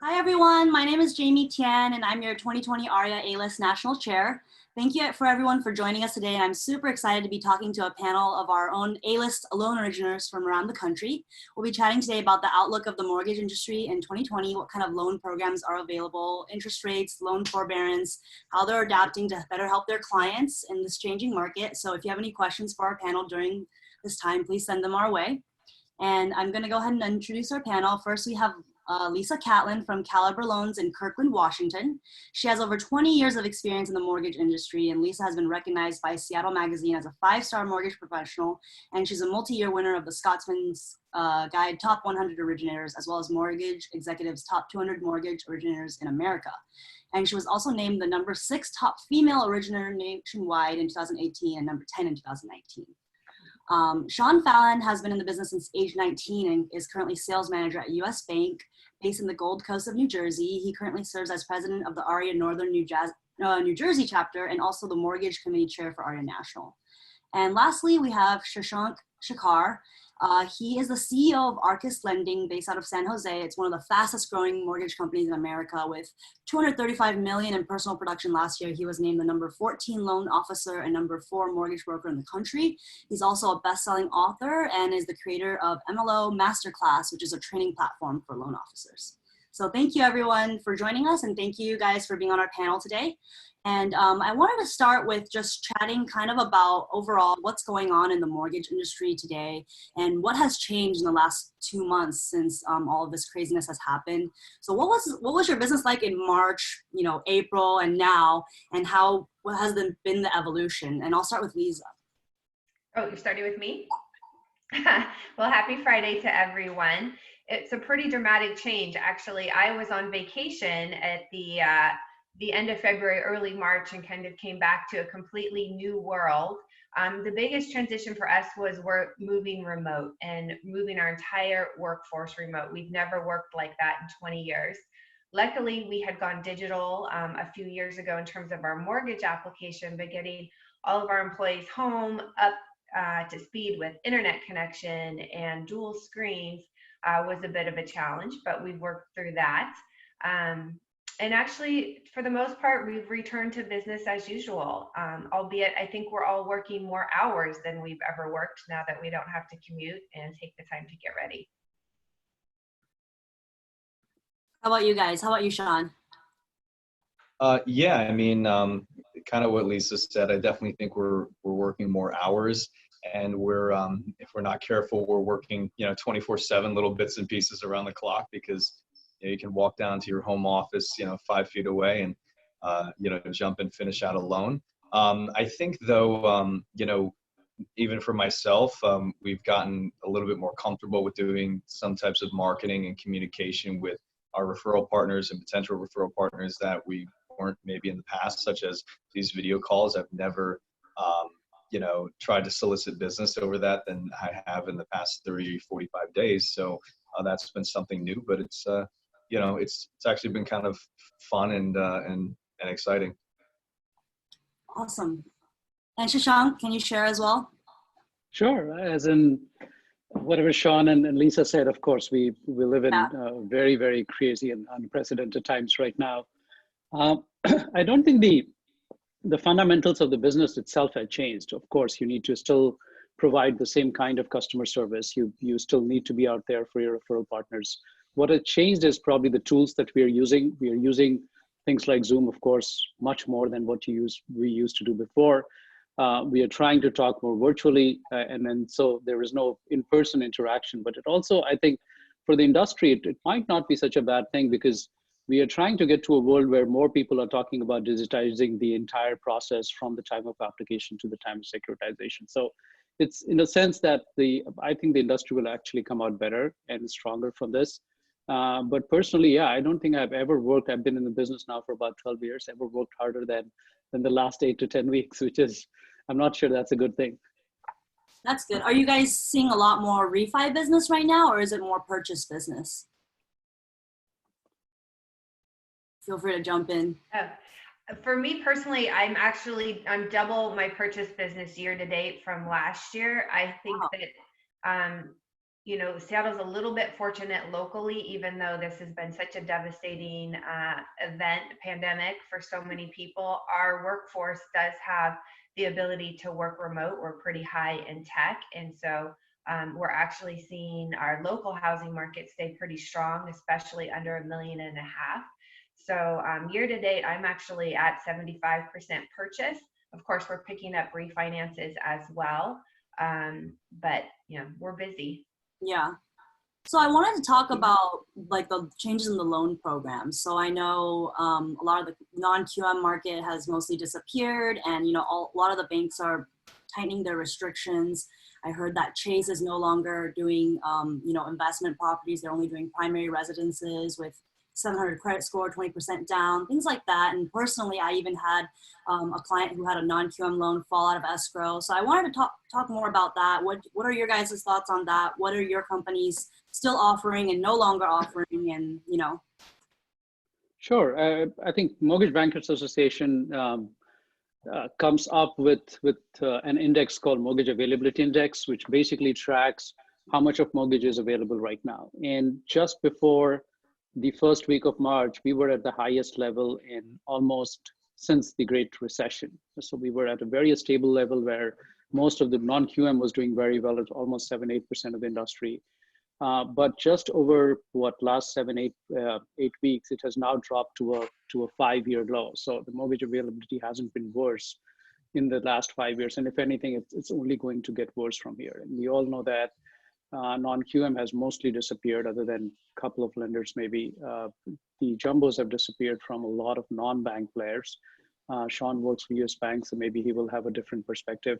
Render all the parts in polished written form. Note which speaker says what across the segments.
Speaker 1: Hi everyone, my name is Jamie Tian and I'm your 2020 AREAA A-List National Chair. Thank you for everyone for joining us today, and I'm super excited to be talking to a panel of our own A-List loan originators from around the country. We'll be chatting today about the outlook of the mortgage industry in 2020, what kind of loan programs are available, interest rates, loan forbearance, how they're adapting to better help their clients in this changing market. So if you have any questions for our panel during this time, please send them our way. And I'm going to go ahead and introduce our panel. First, we have Lysa Catlin from Caliber Loans in Kirkland, Washington. She has over 20 years of experience in the mortgage industry, and Lysa has been recognized by Seattle Magazine as a 5-star mortgage professional, and she's a multi-year winner of the Scotsman's Guide Top 100 Originators, as well as Mortgage Executive's Top 200 Mortgage Originators in America. And she was also named the number 6 top female originator nationwide in 2018 and number 10 in 2019. Fallon has been in the business since age 19 and is currently sales manager at US Bank, based in the Gold Coast of New Jersey. He currently serves as president of the AREAA Northern New Jersey chapter and also the mortgage committee chair for AREAA National. And lastly, we have Shashank Shekhar. He is the CEO of Arcus Lending, based out of San Jose. It's one of the fastest growing mortgage companies in America, with 235 million in personal production last year. He was named the number 14 loan officer and number 4 mortgage broker in the country. He's also a best-selling author and is the creator of MLO Masterclass, which is a training platform for loan officers. So thank you everyone for joining us, and thank you guys for being on our panel today. And I wanted to start with just chatting kind of about overall what's going on in the mortgage industry today and what has changed in the last 2 months since all of this craziness has happened. So what was your business like in March, April, and now, and what has been the evolution? And I'll start with Lysa.
Speaker 2: Oh, you're starting with me? Well, happy Friday to everyone. It's a pretty dramatic change. Actually, I was on vacation at the end of February, early March, and kind of came back to a completely new world. The biggest transition for us was we're moving remote and moving our entire workforce remote. We've never worked like that in 20 years. Luckily, we had gone digital a few years ago in terms of our mortgage application, but getting all of our employees home up to speed with internet connection and dual screens was a bit of a challenge, but we've worked through that. And actually, for the most part, we've returned to business as usual, albeit I think we're all working more hours than we've ever worked now that we don't have to commute and take the time to get ready.
Speaker 1: How about you guys? How about you, Sean?
Speaker 3: Yeah, I mean, kind of what Lysa said. I definitely think we're working more hours, and we're if we're not careful, we're working 24/7, little bits and pieces around the clock, because you can walk down to your home office 5 feet away and jump and finish out a loan. I think though, even for myself, we've gotten a little bit more comfortable with doing some types of marketing and communication with our referral partners and potential referral partners that we weren't maybe in the past, such as these video calls. I've never tried to solicit business over that than I have in the past 30, 45 days. So that's been something new, but it's actually been kind of fun and exciting.
Speaker 1: Awesome. And Shashank, can you share as well?
Speaker 4: Sure. As in whatever Sean and Lysa said, of course, we live in very, very crazy and unprecedented times right now. I don't think the fundamentals of the business itself have changed. Of course, you need to still provide the same kind of customer service. You still need to be out there for your referral partners. What has changed is probably the tools that we are using. We are using things like Zoom, of course, much more than what we used to do before. We are trying to talk more virtually, and then so there is no in-person interaction. But it also, I think, for the industry, it might not be such a bad thing, because we are trying to get to a world where more people are talking about digitizing the entire process from the time of application to the time of securitization. So it's in a sense that I think the industry will actually come out better and stronger from this. But personally, yeah, I don't think I've ever worked. I've been in the business now for about 12 years. Ever worked harder than the last 8 to 10 weeks, which is, I'm not sure that's a good thing.
Speaker 1: That's good. Are you guys seeing a lot more refi business right now, or is it more purchase business? Feel free to jump in.
Speaker 2: For me personally, I'm double my purchase business year to date from last year. I think that you know, Seattle's a little bit fortunate locally, even though this has been such a devastating pandemic for so many people. Our workforce does have the ability to work remote. We're pretty high in tech. And so we're actually seeing our local housing market stay pretty strong, especially under $1.5 million. So year to date, I'm actually at 75% purchase. Of course, we're picking up refinances as well. But you know, we're busy.
Speaker 1: Yeah. So I wanted to talk about like the changes in the loan program. So I know a lot of the non-QM market has mostly disappeared, and you know a lot of the banks are tightening their restrictions. I heard that Chase is no longer doing you know investment properties; they're only doing primary residences with 700 credit score, 20% down, things like that. And personally, I even had a client who had a non-QM loan fall out of escrow. So I wanted to talk more about that. What are your guys' thoughts on that? What are your companies still offering and no longer offering? And, you know.
Speaker 4: Sure. I think Mortgage Bankers Association comes up with an index called Mortgage Availability Index, which basically tracks how much of mortgage is available right now. And just before the first week of March, we were at the highest level in almost since the Great Recession. So we were at a very stable level where most of the non-QM was doing very well at almost 7-8% of the industry. But just over last 7-8 weeks, it has now dropped to a 5-year low. So the mortgage availability hasn't been worse in the last 5 years, and if anything, it's only going to get worse from here. And we all know that non-QM has mostly disappeared, other than a couple of lenders maybe. The jumbos have disappeared from a lot of non-bank players. Sean works for US Bank, so maybe he will have a different perspective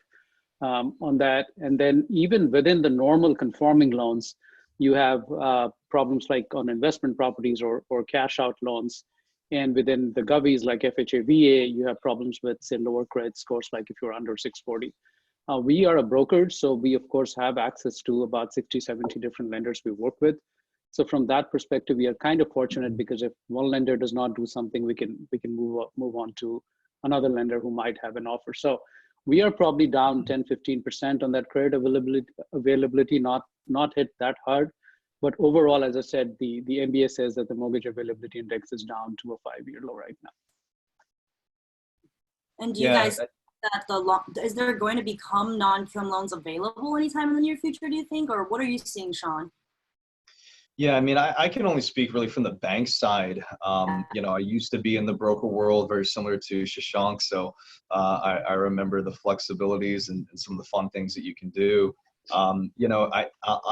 Speaker 4: on that. And then even within the normal conforming loans, you have problems like on investment properties or cash out loans. And within the govies like FHA, VA, you have problems with, say, lower credit scores, like if you're under 640. We are a broker, so we of course have access to about 60, 70 different lenders we work with. So from that perspective, we are kind of fortunate, because if one lender does not do something, we can move on to another lender who might have an offer. So we are probably down 10, 15% on that credit availability, not hit that hard. But overall, as I said, the MBA says that the mortgage availability index is down to a 5-year low right now.
Speaker 1: And do you guys that is there going to become non-QM loans available anytime in the near future, do you think? Or what are you seeing, Sean?
Speaker 3: Yeah, I mean, I can only speak really from the bank side. You know, I used to be in the broker world, very similar to Shashank. So I remember the flexibilities and some of the fun things that you can do. You know,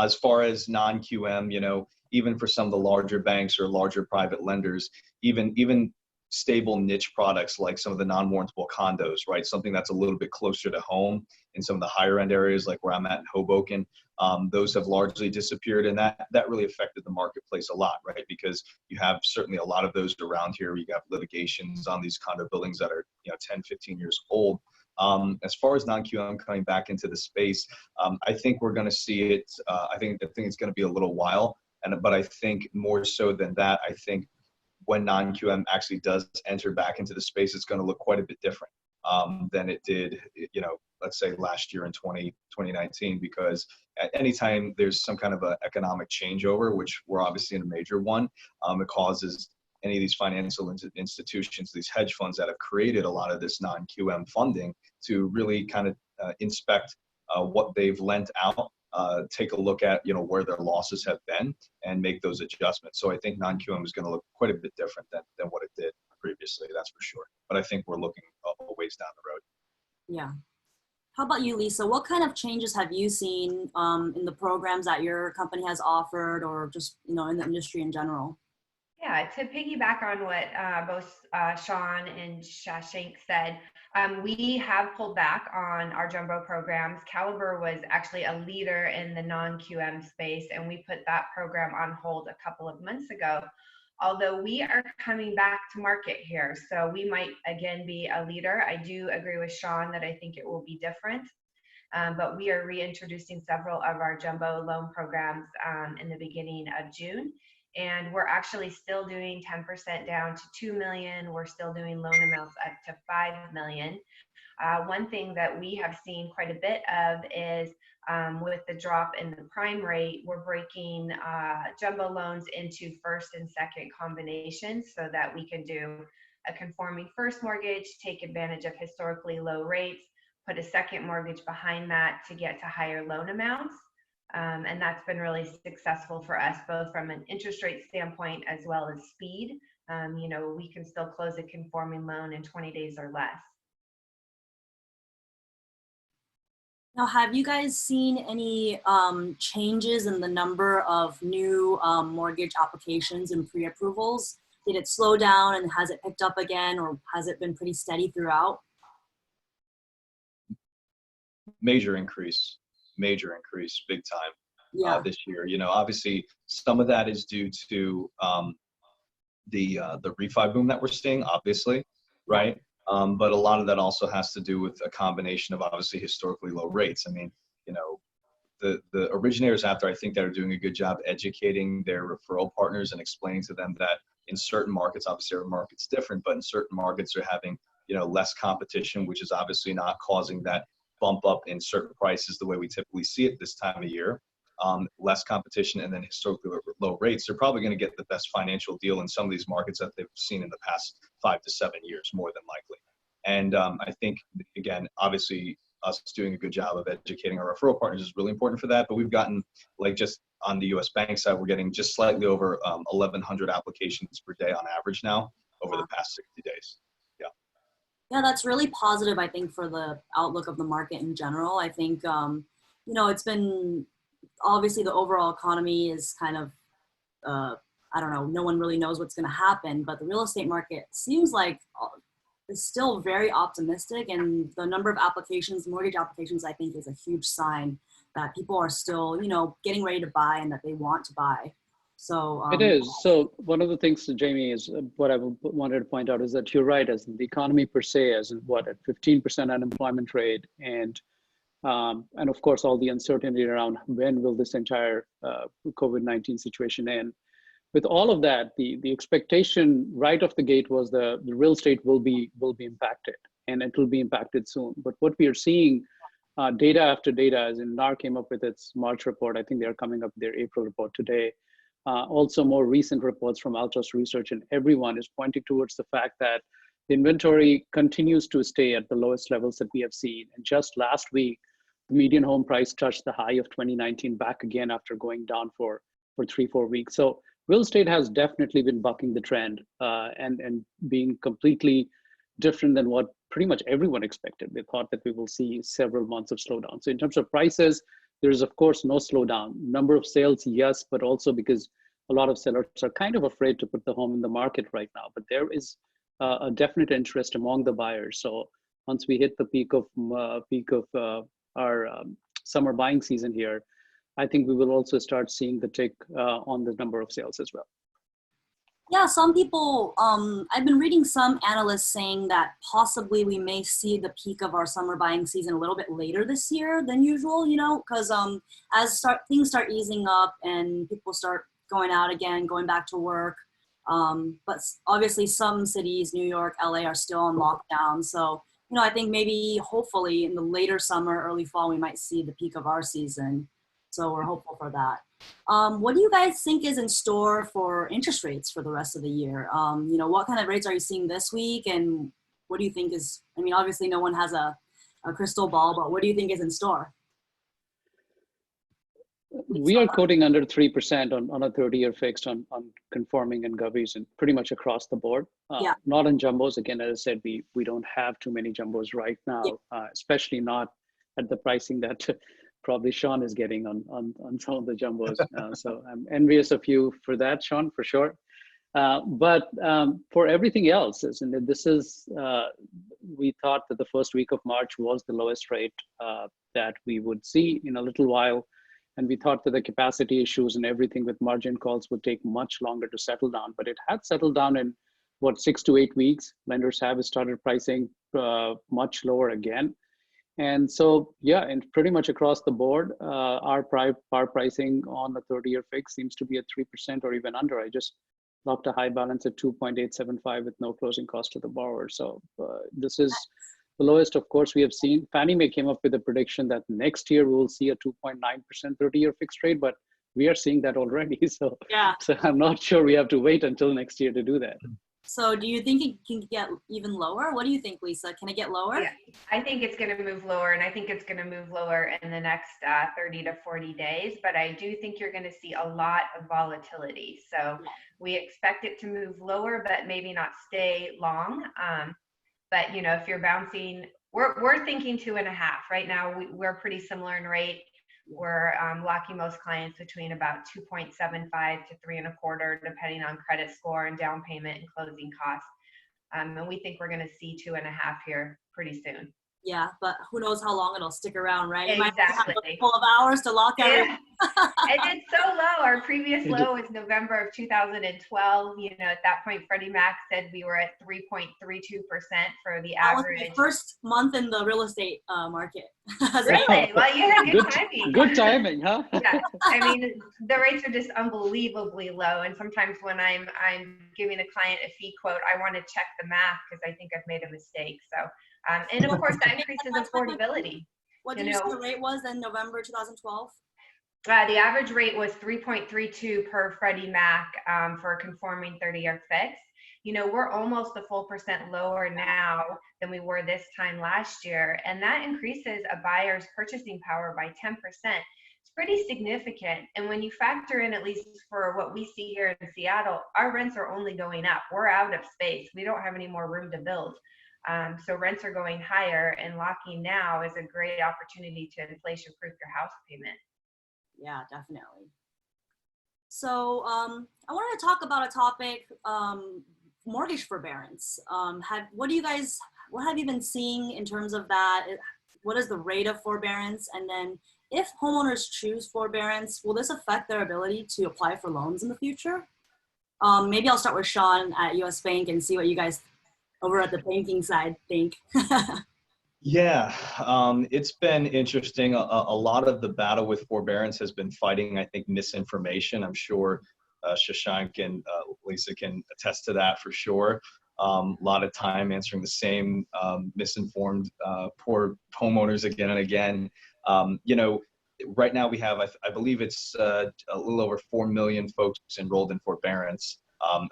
Speaker 3: as far as non-QM, you know, even for some of the larger banks or larger private lenders, even stable niche products like some of the non-warrantable condos, right? Something that's a little bit closer to home in some of the higher end areas like where I'm at in Hoboken. Those have largely disappeared, and that really affected the marketplace a lot, right? Because you have certainly a lot of those around here. You have litigations on these condo buildings that are 10, 15 years old. As far as non-QM coming back into the space, I think we're going to see it. I think it's going to be a little while, but I think more so than that, I think when non-QM actually does enter back into the space, it's going to look quite a bit different than it did, let's say last year in 2019, because at any time there's some kind of an economic changeover, which we're obviously in a major one, it causes any of these financial institutions, these hedge funds that have created a lot of this non-QM funding, to really kind of inspect what they've lent out, take a look at where their losses have been, and make those adjustments. So I think non-QM is going to look quite a bit different than what it did previously, that's for sure. But I think we're looking a ways down the road.
Speaker 1: Yeah. How about you, Lysa? What kind of changes have you seen in the programs that your company has offered, or just in the industry in general?
Speaker 2: Yeah, to piggyback on what both Sean and Shashank said, we have pulled back on our jumbo programs. Caliber was actually a leader in the non-QM space, and we put that program on hold a couple of months ago. Although we are coming back to market here, so we might again be a leader. I do agree with Sean that I think it will be different, but we are reintroducing several of our jumbo loan programs in the beginning of June. And we're actually still doing 10% down to 2 million. We're still doing loan amounts up to 5 million. One thing that we have seen quite a bit of is with the drop in the prime rate, we're breaking jumbo loans into first and second combinations so that we can do a conforming first mortgage, take advantage of historically low rates, put a second mortgage behind that to get to higher loan amounts. And that's been really successful for us, both from an interest rate standpoint as well as speed. You know, we can still close a conforming loan in 20 days or less.
Speaker 1: Now, have you guys seen any changes in the number of new mortgage applications and pre-approvals? Did it slow down and has it picked up again, or has it been pretty steady throughout?
Speaker 3: Major increase, big time this year. You know, obviously some of that is due to the refi boom that we're seeing, obviously, right? But a lot of that also has to do with a combination of obviously historically low rates. I mean, you know, the originators out there, I think, that are doing a good job educating their referral partners and explaining to them that in certain markets, obviously every market's different, but in certain markets they're having, you know, less competition, which is obviously not causing that bump up in certain prices the way we typically see it this time of year. Less competition and then historically low rates. They're probably going to get the best financial deal in some of these markets that they've seen in the past 5 to 7 years, more than likely. And I think, again, obviously us doing a good job of educating our referral partners is really important for that. But we've gotten, like, just on the US bank side, we're getting just slightly over 1,100 applications per day on average now over the past 60 days.
Speaker 1: Yeah, that's really positive, I think, for the outlook of the market in general. I think, you know, it's been, obviously the overall economy is kind of, I don't know, no one really knows what's going to happen, but the real estate market seems like is still very optimistic, and the number of applications, mortgage applications, I think is a huge sign that people are still, you know, getting ready to buy and that they want to buy. So
Speaker 4: it is. So one of the things, Jamie, is what I wanted to point out is that you're right, as the economy per se, as what, at 15% unemployment rate, and of course all the uncertainty around when will this entire COVID-19 situation end. With all of that, the expectation right off the gate was the real estate will be impacted, and it will be impacted soon. But what we are seeing, data after data, as in NAR came up with its March report, I think they're coming up with their April report today. Also more recent reports from Altos Research, and everyone is pointing towards the fact that the inventory continues to stay at the lowest levels that we have seen. And just last week, the median home price touched the high of 2019 back again after going down for 3-4 weeks. So real estate has definitely been bucking the trend and being completely different than what pretty much everyone expected. They thought that we will see several months of slowdown. So in terms of prices, there is of course no slowdown. Number of sales, yes, but also because a lot of sellers are kind of afraid to put the home in the market right now. But there is a definite interest among the buyers. So once we hit the peak of our summer buying season here, I think we will also start seeing the tick on the number of sales as well.
Speaker 1: Yeah, some people, I've been reading some analysts saying that possibly we may see the peak of our summer buying season a little bit later this year than usual, you know, because as things start easing up and people start going out again, going back to work. But obviously some cities, New York, LA, are still on lockdown. So, you know, I think maybe hopefully in the later summer, early fall, we might see the peak of our season. So we're hopeful for that. What do you guys think is in store for interest rates for the rest of the year? You know, what kind of rates are you seeing this week? And what do you think is, I mean, obviously no one has a crystal ball, but what do you think is in store?
Speaker 4: We are quoting under 3% on a 30-year fixed on conforming and govies and pretty much across the board. Not on jumbos. Again, as I said, we don't have too many jumbos right now, especially not at the pricing that probably Sean is getting on some of the jumbos. So I'm envious of you for that, Sean, for sure. But for everything else, this is, we thought that the first week of March was the lowest rate that we would see in a little while. And we thought that the capacity issues and everything with margin calls would take much longer to settle down, but it had settled down in what, 6 to 8 weeks. Lenders have started pricing much lower again. And so, yeah, and pretty much across the board, our pricing on the 30-year fix seems to be at 3% or even under. I just locked a high balance at 2.875 with no closing cost to the borrower. So this is the lowest, of course, we have seen. Fannie Mae came up with a prediction that next year we'll see a 2.9% 30-year fixed rate, but we are seeing that already. So,
Speaker 1: Yeah.
Speaker 4: so I'm not sure we have to wait until next year to do that.
Speaker 1: So do you think it can get even lower? What do you think, Lysa? Can it get lower?
Speaker 2: Yeah, I think it's going to move lower, and I think it's going to move lower in the next 30 to 40 days. But I do think you're going to see a lot of volatility. So we expect it to move lower, but maybe not stay long. But you know, if you're bouncing, we're thinking 2.5 right now. We're pretty similar in rate. We're locking most clients between about 2.75 to 3.25, depending on credit score and down payment and closing costs. And we think we're going to see 2.5 here pretty soon.
Speaker 1: Yeah, but who knows how long it'll stick around, right?
Speaker 2: Exactly.
Speaker 1: You might have a couple of hours to lock everything.
Speaker 2: And it's so low. Our previous low was November of 2012. You know, at that point, Freddie Mac said we were at 3.32% for the average.
Speaker 1: That was the first month in the real estate market.
Speaker 2: Really? Well, you had good timing.
Speaker 4: Good timing, huh?
Speaker 2: Yeah. I mean, the rates are just unbelievably low. And sometimes when I'm giving a client a fee quote, I want to check the math because I think I've made a mistake. So, and of course, that increases affordability.
Speaker 1: What did you say the rate was in November 2012?
Speaker 2: The average rate was 3.32 per Freddie Mac for a conforming 30-year fix. You know, we're almost a full % lower now than we were this time last year. And that increases a buyer's purchasing power by 10%. It's pretty significant. And when you factor in, at least for what we see here in Seattle, our rents are only going up. We're out of space. We don't have any more room to build. So rents are going higher, and locking now is a great opportunity to inflation-proof your house payment.
Speaker 1: Yeah, definitely. So I wanted to talk about a topic, mortgage forbearance. What have you been seeing in terms of that? What is the rate of forbearance? And then if homeowners choose forbearance, will this affect their ability to apply for loans in the future? Maybe I'll start with Sean at US Bank and see what you guys over at the banking side think.
Speaker 3: Yeah, it's been interesting. A lot of the battle with forbearance has been fighting, I think, misinformation. I'm sure Shashank and Lysa can attest to that for sure. A lot of time answering the same misinformed poor homeowners again and again. You know, right now we have, I believe it's a little over 4 million folks enrolled in forbearance.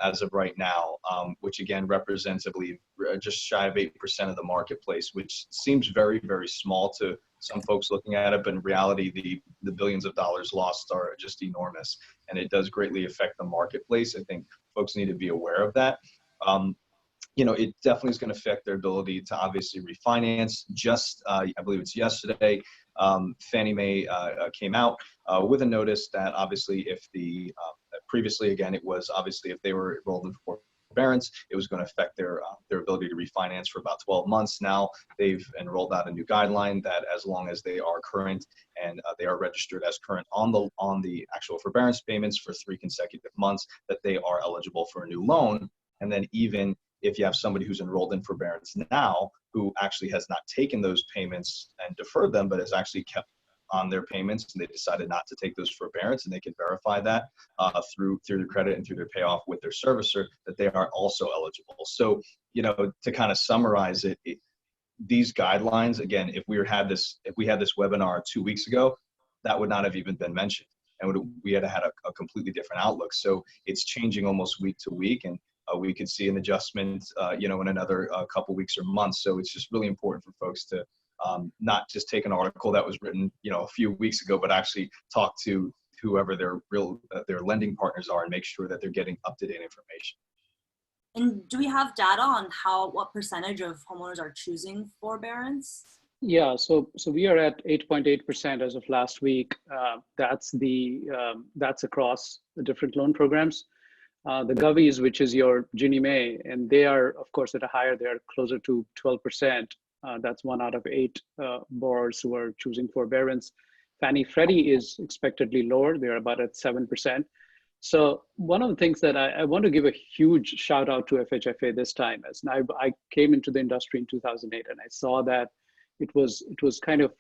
Speaker 3: As of right now, which again represents, I believe, just shy of 8% of the marketplace, which seems very, very small to some folks looking at it, but in reality, the billions of dollars lost are just enormous, and it does greatly affect the marketplace. I think folks need to be aware of that. You know, it definitely is going to affect their ability to obviously refinance. Just, I believe it's yesterday, Fannie Mae came out with a notice that obviously if the, previously again, it was obviously if they were enrolled in forbearance, it was going to affect their ability to refinance for about 12 months. Now they've enrolled out a new guideline that as long as they are current and they are registered as current on the actual forbearance payments for 3 consecutive months, that they are eligible for a new loan. And then even if you have somebody who's enrolled in forbearance now, who actually has not taken those payments and deferred them, but has actually kept on their payments, and they decided not to take those forbearance, and they can verify that through their credit and through their payoff with their servicer, that they are also eligible. So, you know, to kind of summarize it, these guidelines, again, if we had this webinar 2 weeks ago, that would not have even been mentioned, and we had had a completely different outlook. So it's changing almost week to week, and we could see an adjustment, you know, in another couple weeks or months. So it's just really important for folks to not just take an article that was written, you know, a few weeks ago, but actually talk to whoever their lending partners are and make sure that they're getting up-to-date information.
Speaker 1: And do we have data on what percentage of homeowners are choosing forbearance?
Speaker 4: Yeah, so we are at 8.8% as of last week. That's across the different loan programs. The Govies, which is your Ginnie Mae, and they are, of course, at a higher, they're closer to 12%. That's 1 out of 8 borrowers who are choosing forbearance. Fannie Freddie is expectedly lower. They're about at 7%. So one of the things that I want to give a huge shout out to FHFA this time, as I came into the industry in 2008, and I saw that it was kind of,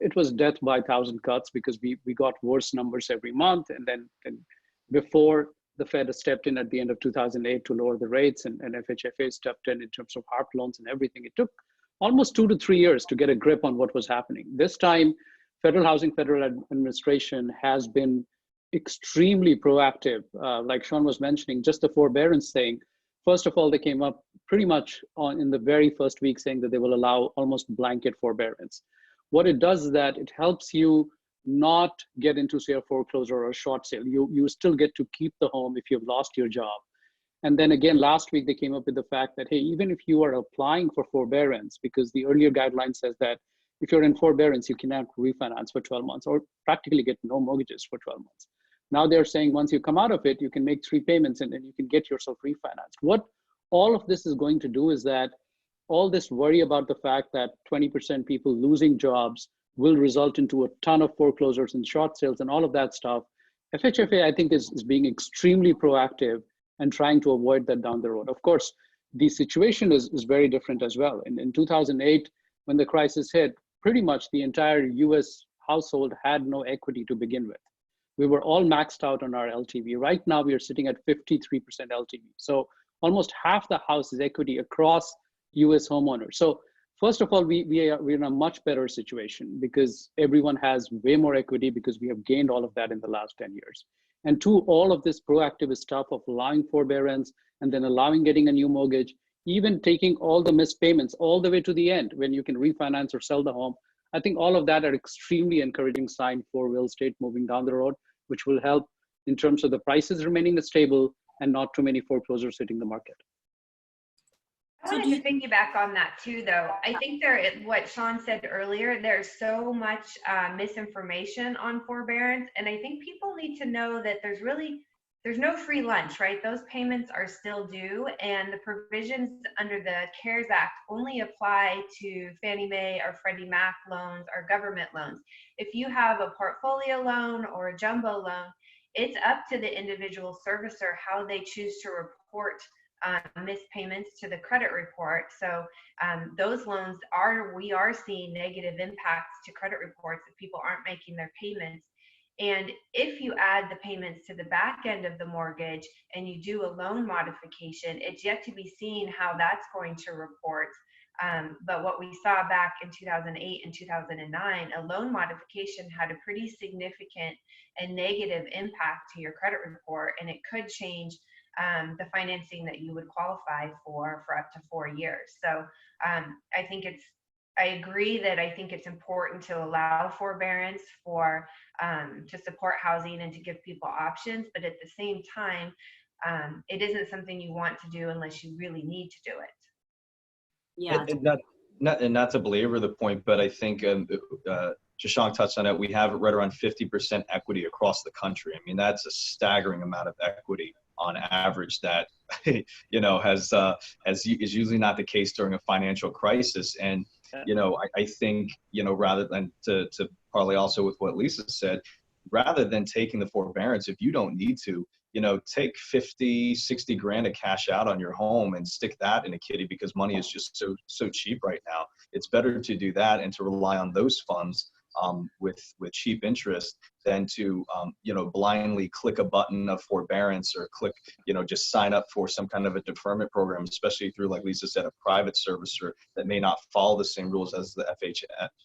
Speaker 4: it was death by 1,000 cuts, because we got worse numbers every month. And then before the Fed stepped in at the end of 2008 to lower the rates, and FHFA stepped in terms of HARP loans and everything. It took almost 2 to 3 years to get a grip on what was happening. This time, Federal Housing Federal Administration has been extremely proactive. Like Sean was mentioning, just the forbearance thing. First of all, they came up pretty much in the very first week saying that they will allow almost blanket forbearance. What it does is that it helps you not get into, say, a foreclosure or a short sale. You still get to keep the home if you've lost your job. And then again, last week, they came up with the fact that, hey, even if you are applying for forbearance, because the earlier guideline says that if you're in forbearance, you cannot refinance for 12 months or practically get no mortgages for 12 months. Now they're saying once you come out of it, you can make 3 payments and then you can get yourself refinanced. What all of this is going to do is that all this worry about the fact that 20% people losing jobs will result into a ton of foreclosures and short sales and all of that stuff. FHFA, I think, is being extremely proactive and trying to avoid that down the road. Of course, the situation is very different as well. In 2008, when the crisis hit, pretty much the entire US household had no equity to begin with. We were all maxed out on our LTV. Right now, we are sitting at 53% LTV. So almost half the house is equity across US homeowners. So first of all, we're in a much better situation because everyone has way more equity because we have gained all of that in the last 10 years. And two, all of this proactive stuff of allowing forbearance and then allowing getting a new mortgage, even taking all the missed payments all the way to the end when you can refinance or sell the home. I think all of that are extremely encouraging sign for real estate moving down the road, which will help in terms of the prices remaining stable and not too many foreclosures hitting the market.
Speaker 2: I wanted to piggyback on that too, though. I think what Sean said earlier, there's so much misinformation on forbearance. And I think people need to know that there's no free lunch, right? Those payments are still due, and the provisions under the CARES Act only apply to Fannie Mae or Freddie Mac loans or government loans. If you have a portfolio loan or a jumbo loan, it's up to the individual servicer how they choose to report missed payments to the credit report. So those loans we are seeing negative impacts to credit reports if people aren't making their payments. And if you add the payments to the back end of the mortgage and you do a loan modification, it's yet to be seen how that's going to report. But what we saw back in 2008 and 2009, a loan modification had a pretty significant and negative impact to your credit report, and it could change the financing that you would qualify for up to 4 years. So I agree that I think it's important to allow forbearance to support housing and to give people options, but at the same time, it isn't something you want to do unless you really need to do it.
Speaker 1: Yeah.
Speaker 3: And not to belabor the point, but I think Shashank touched on it. We have right around 50% equity across the country. I mean, that's a staggering amount of equity on average that is usually not the case during a financial crisis. And I think rather than to parlay also with what Lysa said, rather than taking the forbearance, if you don't need to, take 50, 60 grand of cash out on your home and stick that in a kitty because money is just so cheap right now. It's better to do that and to rely on those funds with cheap interest than to blindly click a button of forbearance or click just sign up for some kind of a deferment program, especially through, like Lysa said, a private servicer that may not follow the same rules as the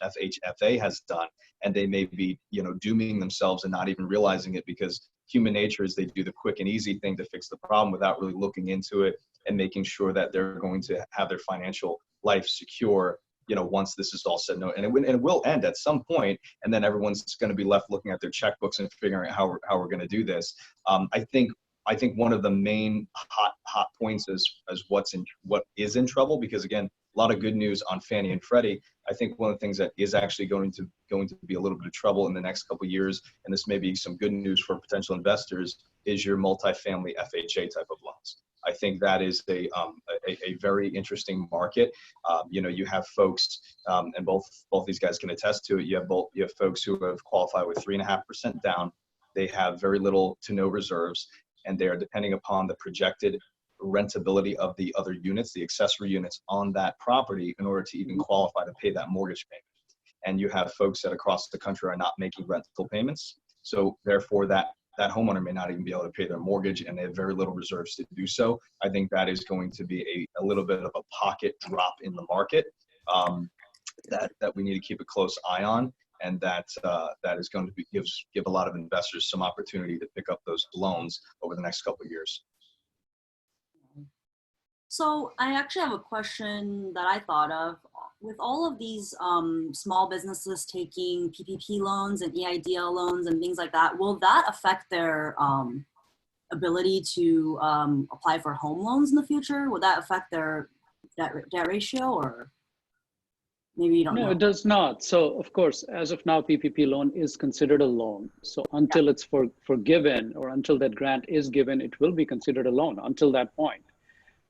Speaker 3: FHFA has done, and they may be dooming themselves and not even realizing it, because human nature is they do the quick and easy thing to fix the problem without really looking into it and making sure that they're going to have their financial life secure once this is all said and it will end at some point, and then everyone's going to be left looking at their checkbooks and figuring out how we're going to do this. I think one of the main hot points is what is in trouble, because again, a lot of good news on Fannie and Freddie. I think one of the things that is actually going to be a little bit of trouble in the next couple of years, and this may be some good news for potential investors, is your multifamily FHA type of loans. I think that is a very interesting market. You have folks, and both these guys can attest to it. You have folks who have qualified with 3.5% down. They have very little to no reserves, and they are depending upon the projected rentability of the other units, the accessory units on that property, in order to even qualify to pay that mortgage payment. And you have folks that across the country are not making rental payments, so therefore that homeowner may not even be able to pay their mortgage, and they have very little reserves to do so. I think that is going to be a little bit of a pocket drop in the market. that we need to keep a close eye on, and that is going to give a lot of investors some opportunity to pick up those loans over the next couple of years.
Speaker 1: So I actually have a question that I thought of. With all of these small businesses taking PPP loans and EIDL loans and things like that, will that affect their ability to apply for home loans in the future? Will that affect their debt ratio, or maybe you don't know?
Speaker 4: No, it does not. So of course, as of now, PPP loan is considered a loan. So until it's forgiven, or until that grant is given, it will be considered a loan until that point.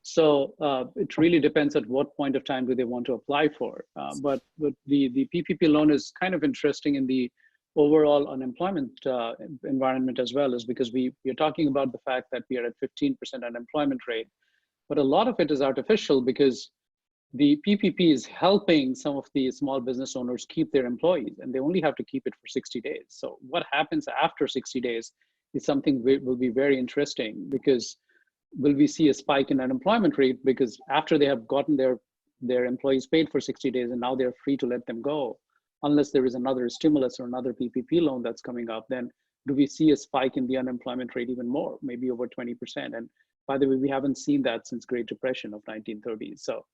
Speaker 4: So it really depends at what point of time do they want to apply for. But the PPP loan is kind of interesting in the overall unemployment environment as well, is because we are talking about the fact that we are at 15% unemployment rate. But a lot of it is artificial, because the PPP is helping some of the small business owners keep their employees, and they only have to keep it for 60 days. So what happens after 60 days is something will be very interesting, because will we see a spike in unemployment rate because after they have gotten their employees paid for 60 days and now they're free to let them go, unless there is another stimulus or another PPP loan that's coming up, then do we see a spike in the unemployment rate even more, maybe over 20%? And by the way, we haven't seen that since Great Depression of 1930s. So,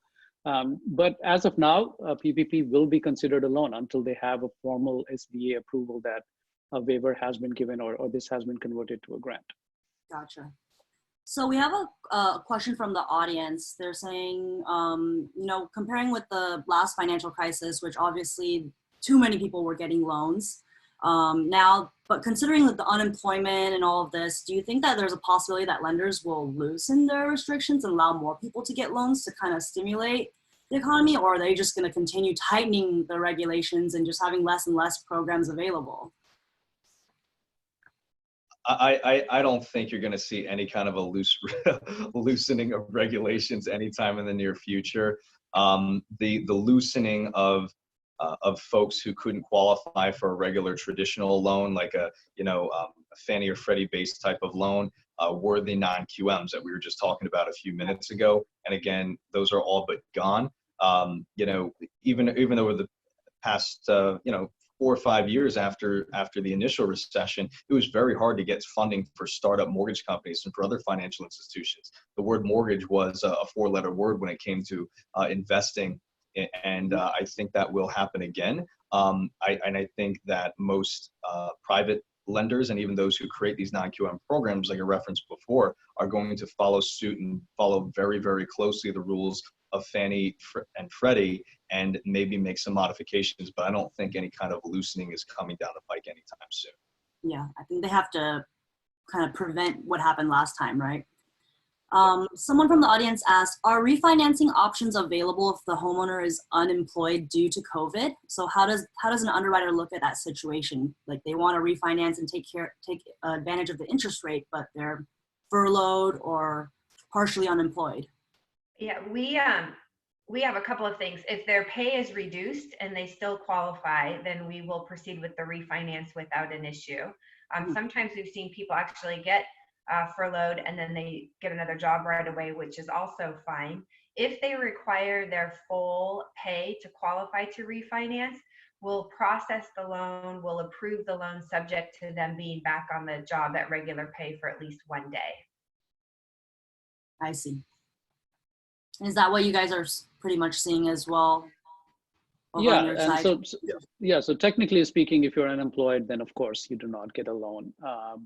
Speaker 4: but as of now, PPP will be considered a loan until they have a formal SBA approval that a waiver has been given, or this has been converted to a grant.
Speaker 1: Gotcha. So we have a question from the audience. They're saying, you know, comparing with the last financial crisis, which obviously too many people were getting loans now, but considering the unemployment and all of this, do you think that there's a possibility that lenders will loosen their restrictions and allow more people to get loans to kind of stimulate the economy, or are they just going to continue tightening the regulations and just having less and less programs available?
Speaker 3: I don't think you're going to see any kind of a loosening of regulations anytime in the near future. The loosening of folks who couldn't qualify for a regular traditional loan, like a Fannie or Freddie based type of loan, were the non-QMs that we were just talking about a few minutes ago. And again, those are all but gone. Even over the past 4 or 5 years after the initial recession, it was very hard to get funding for startup mortgage companies and for other financial institutions. The word mortgage was a 4-letter word when it came to investing, and I think that will happen again. I think that most private lenders and even those who create these non-QM programs, like I referenced before, are going to follow suit and follow very, very closely the rules of Fannie and Freddie, and maybe make some modifications, but I don't think any kind of loosening is coming down the pike anytime soon.
Speaker 1: Yeah, I think they have to kind of prevent what happened last time, right? Someone from the audience asked, are refinancing options available if the homeowner is unemployed due to COVID? So how does an underwriter look at that situation? Like, they want to refinance and take advantage of the interest rate, but they're furloughed or partially unemployed.
Speaker 2: Yeah, we have a couple of things. If their pay is reduced and they still qualify, then we will proceed with the refinance without an issue. Sometimes we've seen people actually get furloughed and then they get another job right away, which is also fine. If they require their full pay to qualify to refinance, we'll process the loan, we'll approve the loan subject to them being back on the job at regular pay for at least 1 day.
Speaker 1: I see. Is that what you guys are pretty much seeing as well?
Speaker 4: Yeah, and so technically speaking, if you're unemployed, then of course you do not get a loan.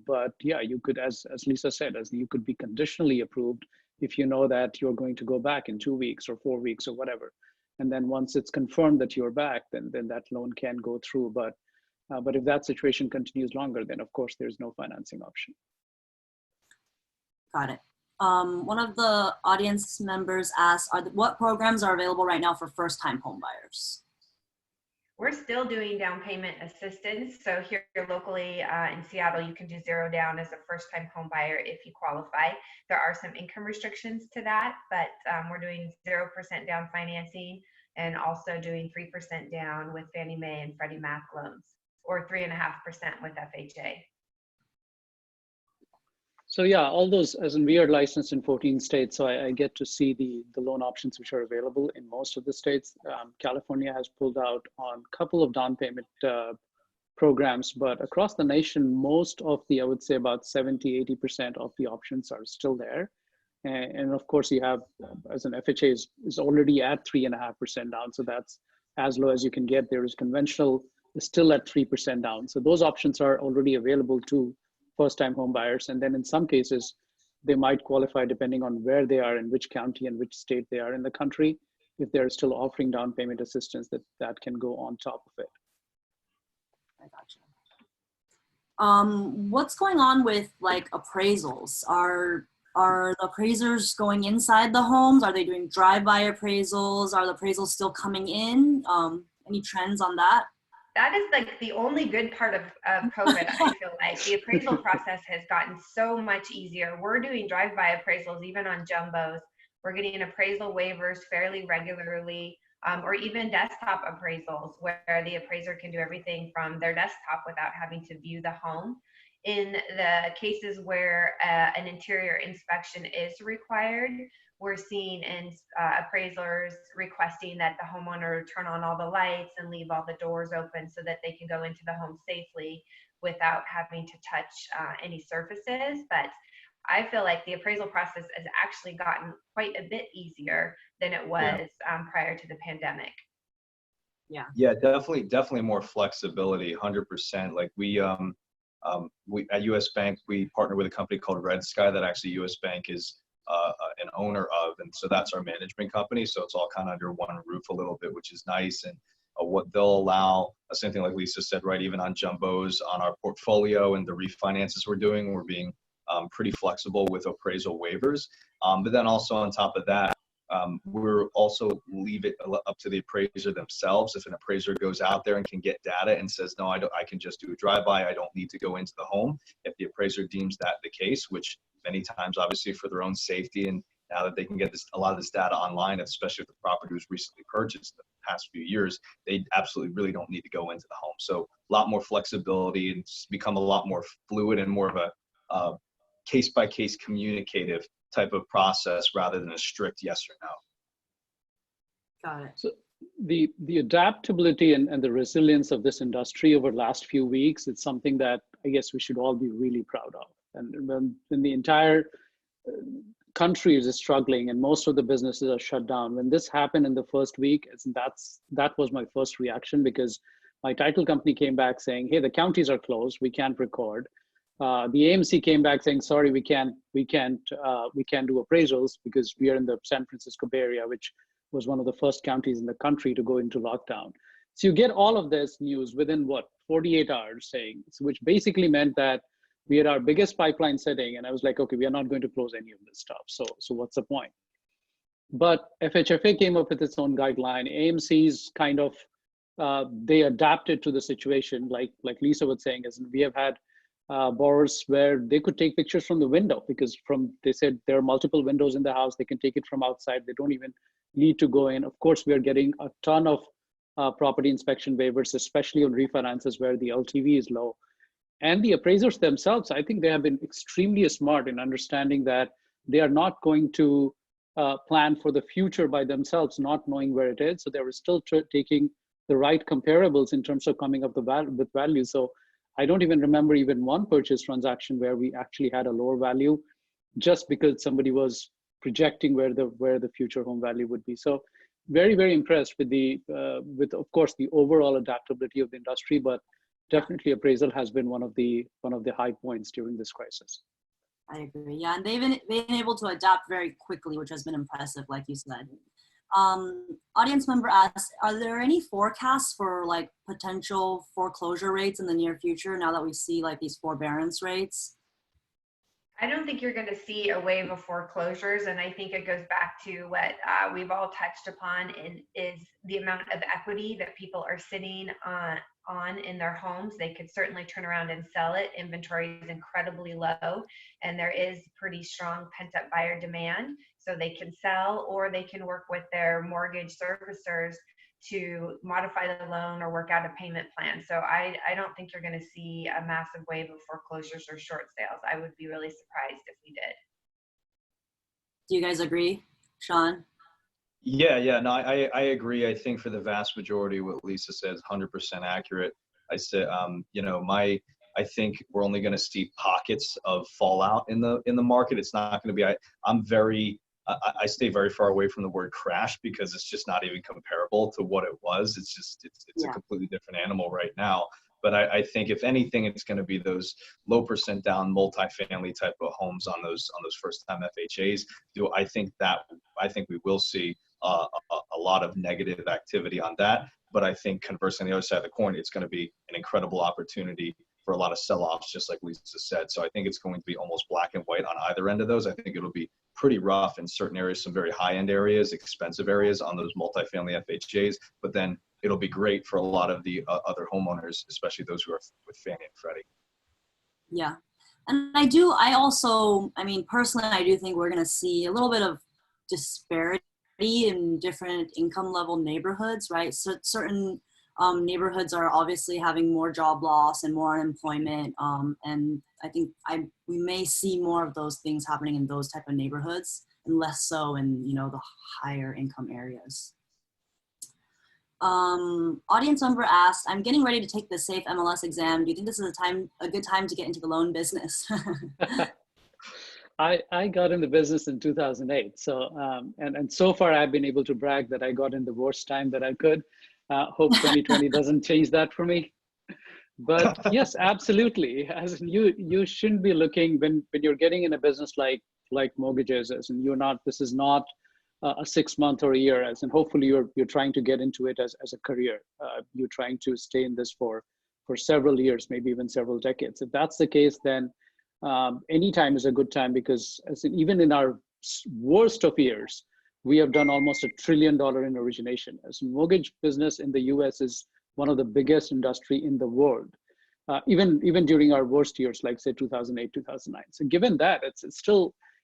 Speaker 4: But yeah, you could, as Lysa said, you could be conditionally approved if you know that you're going to go back in 2 weeks or 4 weeks or whatever. And then once it's confirmed that you're back, then that loan can go through. But if that situation continues longer, then of course there's no financing option.
Speaker 1: Got it. One of the audience members asked, what programs are available right now for first-time home buyers?
Speaker 2: We're still doing down payment assistance. So here locally in Seattle, you can do 0 down as a first-time home buyer if you qualify. There are some income restrictions to that, but we're doing 0% down financing and also doing 3% down with Fannie Mae and Freddie Mac loans, or 3.5% with FHA.
Speaker 4: So yeah, all those, as in we are licensed in 14 states, so I get to see the loan options which are available in most of the states. California has pulled out on a couple of down payment programs, but across the nation, most of the, I would say about 70–80% of the options are still there. And of course you have, as an FHA is already at 3.5% down. So that's as low as you can get. There is conventional is still at 3% down. So those options are already available to first-time home buyers. And then in some cases, they might qualify depending on where they are, in which county and which state they are in the country. If they're still offering down payment assistance, that can go on top of it.
Speaker 1: I gotcha. What's going on with like appraisals? Are the appraisers going inside the homes? Are they doing drive-by appraisals? Are the appraisals still coming in? Any trends on that?
Speaker 2: That is like the only good part of COVID, I feel like. The appraisal process has gotten so much easier. We're doing drive-by appraisals even on jumbos. We're getting appraisal waivers fairly regularly, or even desktop appraisals where the appraiser can do everything from their desktop without having to view the home. In the cases where an interior inspection is required, we're seeing appraisers requesting that the homeowner turn on all the lights and leave all the doors open so that they can go into the home safely without having to touch any surfaces. But I feel like the appraisal process has actually gotten quite a bit easier than it was prior to the pandemic.
Speaker 3: Yeah, definitely more flexibility, 100%. Like we at US Bank, we partner with a company called Red Sky that actually US Bank is an owner of, and so that's our management company. So it's all kind of under one roof a little bit, which is nice. And what they'll allow, same thing like Lisa said, right? Even on jumbos on our portfolio and the refinances we're doing, we're being pretty flexible with appraisal waivers. But then also on top of that, we're also leave it up to the appraiser themselves. If an appraiser goes out there and can get data and says, no, I can just do a drive-by, I don't need to go into the home. If the appraiser deems that the case, which many times obviously for their own safety, and now that they can get a lot of this data online, especially if the property was recently purchased in the past few years, they absolutely really don't need to go into the home. So a lot more flexibility, and it's become a lot more fluid and more of a case-by-case communicative type of process rather than a strict yes or no.
Speaker 1: Got it.
Speaker 4: So the adaptability and the resilience of this industry over the last few weeks, it's something that I guess we should all be really proud of. And when the entire country is struggling and most of the businesses are shut down, when this happened in the first week, that was my first reaction, because my title company came back saying, hey, the counties are closed, we can't record. The AMC came back saying, sorry, we can't do appraisals because we are in the San Francisco Bay Area, which was one of the first counties in the country to go into lockdown. So you get all of this news within 48 hours saying, which basically meant that we had our biggest pipeline setting, and I was like, okay, we are not going to close any of this stuff. So what's the point? But FHFA came up with its own guideline. AMC's kind of, they adapted to the situation, like Lisa was saying, as we have had borrowers where they could take pictures from the window because they said there are multiple windows in the house. They can take it from outside. They don't even need to go in. Of course, we are getting a ton of property inspection waivers, especially on refinances where the LTV is low. And the appraisers themselves, I think they have been extremely smart in understanding that they are not going to plan for the future by themselves, not knowing where it is. So they were still taking the right comparables in terms of coming up with value. So I don't even remember even one purchase transaction where we actually had a lower value just because somebody was projecting where the future home value would be. So very, very impressed with with of course the overall adaptability of the industry, but definitely appraisal has been one of the high points during this crisis.
Speaker 1: I agree. Yeah, and they've been able to adapt very quickly, which has been impressive, like you said. Audience member asks, are there any forecasts for like potential foreclosure rates in the near future now that we see like these forbearance rates?
Speaker 2: I don't think you're going to see a wave of foreclosures, and I think it goes back to what we've all touched upon, and is the amount of equity that people are sitting on in their homes. They could certainly turn around and sell it. Inventory is incredibly low, and there is pretty strong pent-up buyer demand. So they can sell, or they can work with their mortgage servicers to modify the loan or work out a payment plan. So I don't think you're going to see a massive wave of foreclosures or short sales. I would be really surprised if we did.
Speaker 1: Do you guys agree, Sean?
Speaker 3: Yeah, no, I agree. I think for the vast majority, what Lysa said is 100% accurate. I said, I think we're only going to see pockets of fallout in the market. It's not going to be. I stay very far away from the word crash because it's just not even comparable to what it was. It's a completely different animal right now. But I think if anything, it's going to be those low percent down multifamily type of homes on those first time FHAs. I think we will see a lot of negative activity on that. But I think conversely, on the other side of the coin, it's going to be an incredible opportunity for a lot of sell-offs, just like Lysa said. So I think it's going to be almost black and white on either end of those. I think it'll be pretty rough in certain areas, some very high-end areas, expensive areas on those multifamily FHAs, but then it'll be great for a lot of the other homeowners, especially those who are with Fannie and Freddie.
Speaker 1: Yeah. And personally, I do think we're going to see a little bit of disparity in different income level neighborhoods, right? So certain neighborhoods are obviously having more job loss and more unemployment. And I think we may see more of those things happening in those type of neighborhoods and less so in, the higher income areas. Audience member asked, I'm getting ready to take the SAFE MLS exam. Do you think this is a good time to get into the loan business?
Speaker 4: I got in the business in 2008. So, and so far I've been able to brag that I got in the worst time that I could. Hope 2020 doesn't change that for me. But yes, absolutely. As you shouldn't be looking when you're getting in a business like mortgages, as in this is not a 6 month or a year, as in hopefully you're trying to get into it as a career. You're trying to stay in this for several years, maybe even several decades. If that's the case, then any time is a good time, because even in our worst of years, we have done almost $1 trillion in origination. As mortgage business in the US is one of the biggest industry in the world, even during our worst years, like say 2008, 2009. So given that,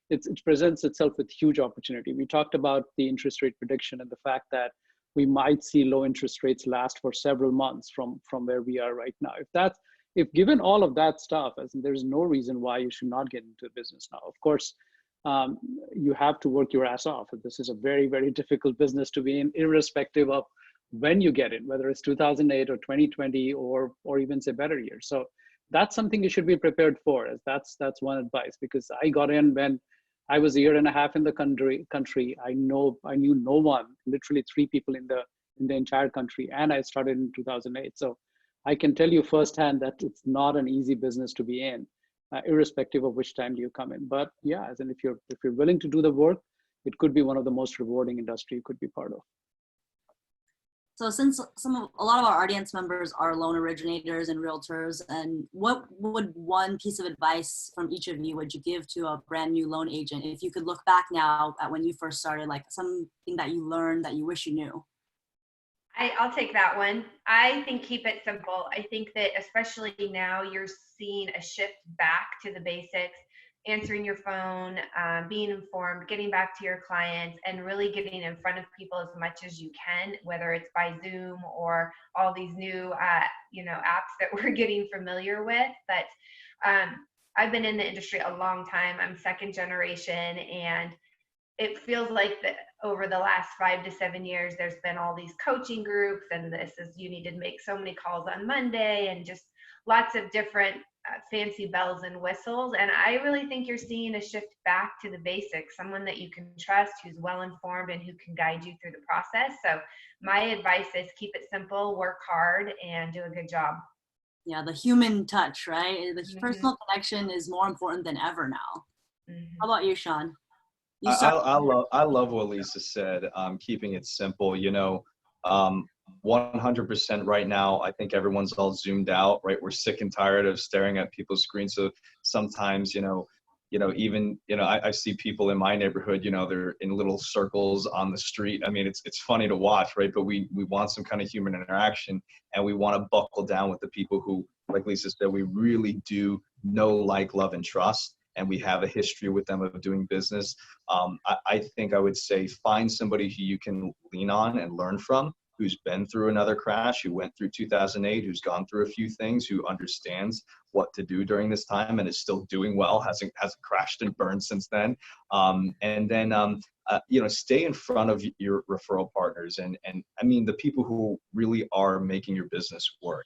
Speaker 4: it presents itself with huge opportunity. We talked about the interest rate prediction and the fact that we might see low interest rates last for several months from where we are right now. If given all of that stuff, there's no reason why you should not get into business now. Of course, you have to work your ass off. This is a very, very difficult business to be in, irrespective of when you get in, whether it's 2008 or 2020 or even say better years. So that's something you should be prepared for. As that's one advice, because I got in when I was 1.5 years in the country. I knew no one, literally 3 people in the entire country, and I started in 2008. So I can tell you firsthand that it's not an easy business to be in, irrespective of which time you come in. But yeah, if you're willing to do the work, it could be one of the most rewarding industry you could be part of.
Speaker 1: So since a lot of our audience members are loan originators and realtors, and what would one piece of advice from each of you would you give to a brand new loan agent? If you could look back now at when you first started, like something that you learned that you wish you knew.
Speaker 2: I'll take that one. I think keep it simple. I think that especially now you're seeing a shift back to the basics, answering your phone, being informed, getting back to your clients, and really getting in front of people as much as you can, whether it's by Zoom or all these new apps that we're getting familiar with. But I've been in the industry a long time. I'm second generation, and it feels like that over the last 5 to 7 years, there's been all these coaching groups, and you need to make so many calls on Monday, and just lots of different fancy bells and whistles. And I really think you're seeing a shift back to the basics, someone that you can trust, who's well informed, and who can guide you through the process. So my advice is keep it simple, work hard, and do a good job.
Speaker 1: Yeah, the human touch, right? The personal connection is more important than ever now. How about you, Sean?
Speaker 3: I love what Lysa said. Keeping it simple, 100% right now. I think everyone's all zoomed out, right? We're sick and tired of staring at people's screens. So sometimes, I see people in my neighborhood, they're in little circles on the street. I mean, it's funny to watch, right? But we want some kind of human interaction, and we want to buckle down with the people who, like Lysa said, we really do know, like, love, and trust. And we have a history with them of doing business. I think I would say find somebody who you can lean on and learn from. who's been through another crash, who went through 2008, who's gone through a few things, who understands what to do during this time and is still doing well, hasn't crashed and burned since then. And then, stay in front of your referral partners and I mean, the people who really are making your business work.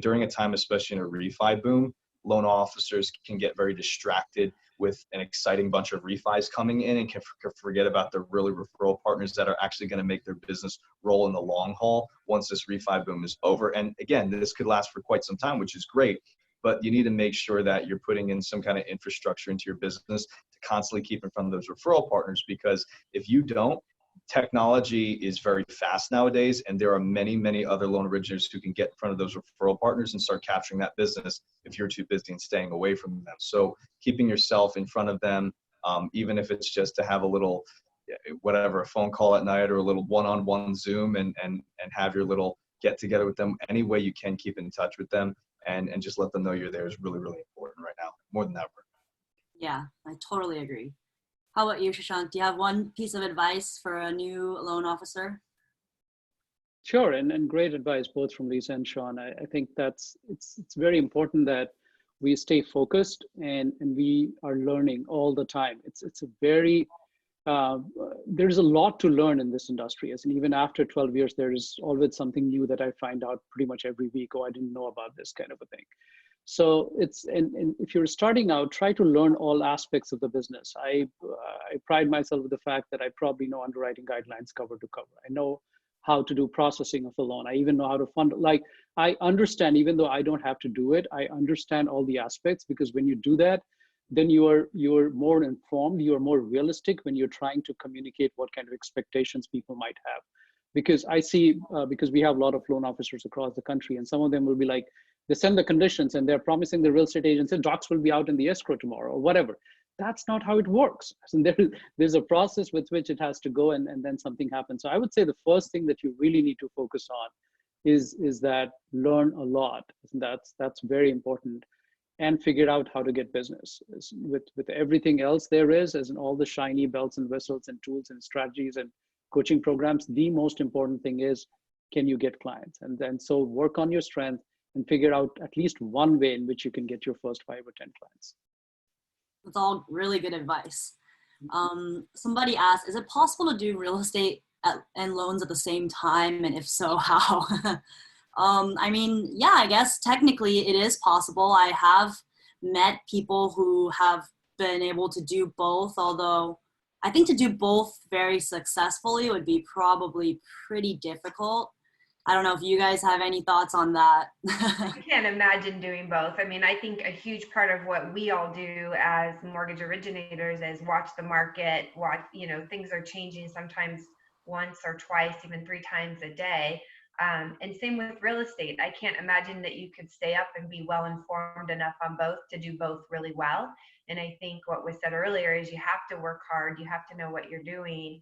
Speaker 3: During a time, especially in a refi boom, loan officers can get very distracted with an exciting bunch of refis coming in and can forget about the really referral partners that are actually going to make their business roll in the long haul once this refi boom is over. And again, this could last for quite some time, which is great, but you need to make sure that you're putting in some kind of infrastructure into your business to constantly keep in front of those referral partners, because if you don't, technology is very fast nowadays, and there are many, many other loan originators who can get in front of those referral partners and start capturing that business if you're too busy and staying away from them. So keeping yourself in front of them, even if it's just to have a little, whatever, a phone call at night or a little one-on-one Zoom and have your little get together with them, any way you can keep in touch with them and just let them know you're there is really, really important right now, more than ever.
Speaker 1: Yeah, I totally agree. How about you, Shashank? Do you have one piece of advice for a new loan officer?
Speaker 4: Sure, and great advice both from Lysa and Sean. I think it's very important that we stay focused and we are learning all the time. It's a very there's a lot to learn in this industry. And even after 12 years, there is always something new that I find out pretty much every week. Oh, I didn't know about this kind of a thing. So and if you're starting out, try to learn all aspects of the business. I pride myself with the fact that I probably know underwriting guidelines cover to cover. I know how to do processing of a loan. I even know how to fund. Like, I understand, even though I don't have to do it, I understand all the aspects, because when you do that, then you're more informed, you're more realistic when you're trying to communicate what kind of expectations people might have. Because I see, because we have a lot of loan officers across the country, and some of them will be like, they send the conditions and they're promising the real estate agents that docs will be out in the escrow tomorrow or whatever. That's not how it works. And there's a process with which it has to go, and then something happens. So I would say the first thing that you really need to focus on is that learn a lot. That's very important, and figure out how to get business. With everything else there is, as in all the shiny bells and whistles and tools and strategies and coaching programs, the most important thing is, can you get clients? And then so work on your strength and figure out at least one way in which you can get your first 5 or 10 clients.
Speaker 1: That's all really good advice. Somebody asked, is it possible to do real estate and loans at the same time? And if so, how? I mean, yeah, I guess technically it is possible. I have met people who have been able to do both, although I think to do both very successfully would be probably pretty difficult. I don't know if you guys have any thoughts on that.
Speaker 2: I can't imagine doing both. I mean, I think a huge part of what we all do as mortgage originators is watch the market, things are changing sometimes once or twice, even 3 times a day. And same with real estate. I can't imagine that you could stay up and be well informed enough on both to do both really well. And I think what was said earlier is you have to work hard. You have to know what you're doing.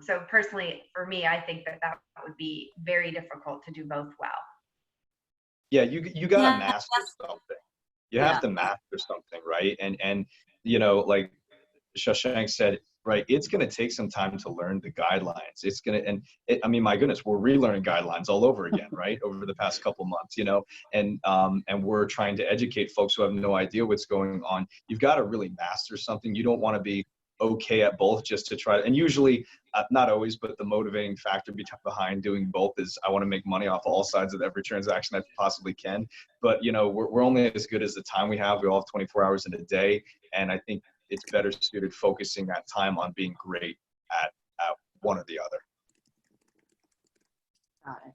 Speaker 2: So personally, for me, I think that would be very difficult to do both well.
Speaker 3: Yeah, you got to master something. You have to master something, right? And like Shashank said, right, it's going to take some time to learn the guidelines. It's going to, I mean, my goodness, we're relearning guidelines all over again, right, over the past couple months, and we're trying to educate folks who have no idea what's going on. You've got to really master something. You don't want to be okay at both just to try. And usually, not always, but the motivating factor behind doing both is I want to make money off all sides of every transaction I possibly can. But, we're only as good as the time we have. We all have 24 hours in a day. And I think it's better suited focusing that time on being great at one or the other.
Speaker 1: Got it.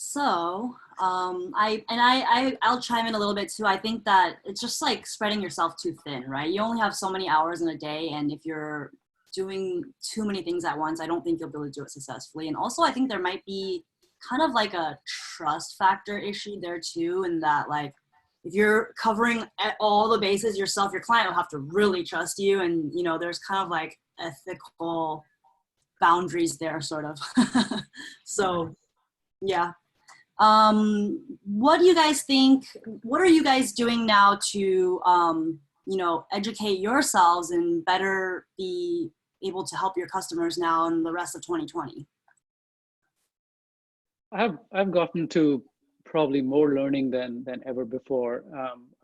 Speaker 1: So I'll chime in a little bit too. I think that it's just like spreading yourself too thin, right? You only have so many hours in a day, and if you're doing too many things at once, I don't think you'll be able to do it successfully. And also, I think there might be kind of like a trust factor issue there too, in that like if you're covering all the bases yourself, your client will have to really trust you, and there's kind of like ethical boundaries there, sort of. So yeah. What do you guys think? What are you guys doing now to, educate yourselves and better be able to help your customers now in the rest of 2020?
Speaker 4: I've gotten to probably more learning than ever before.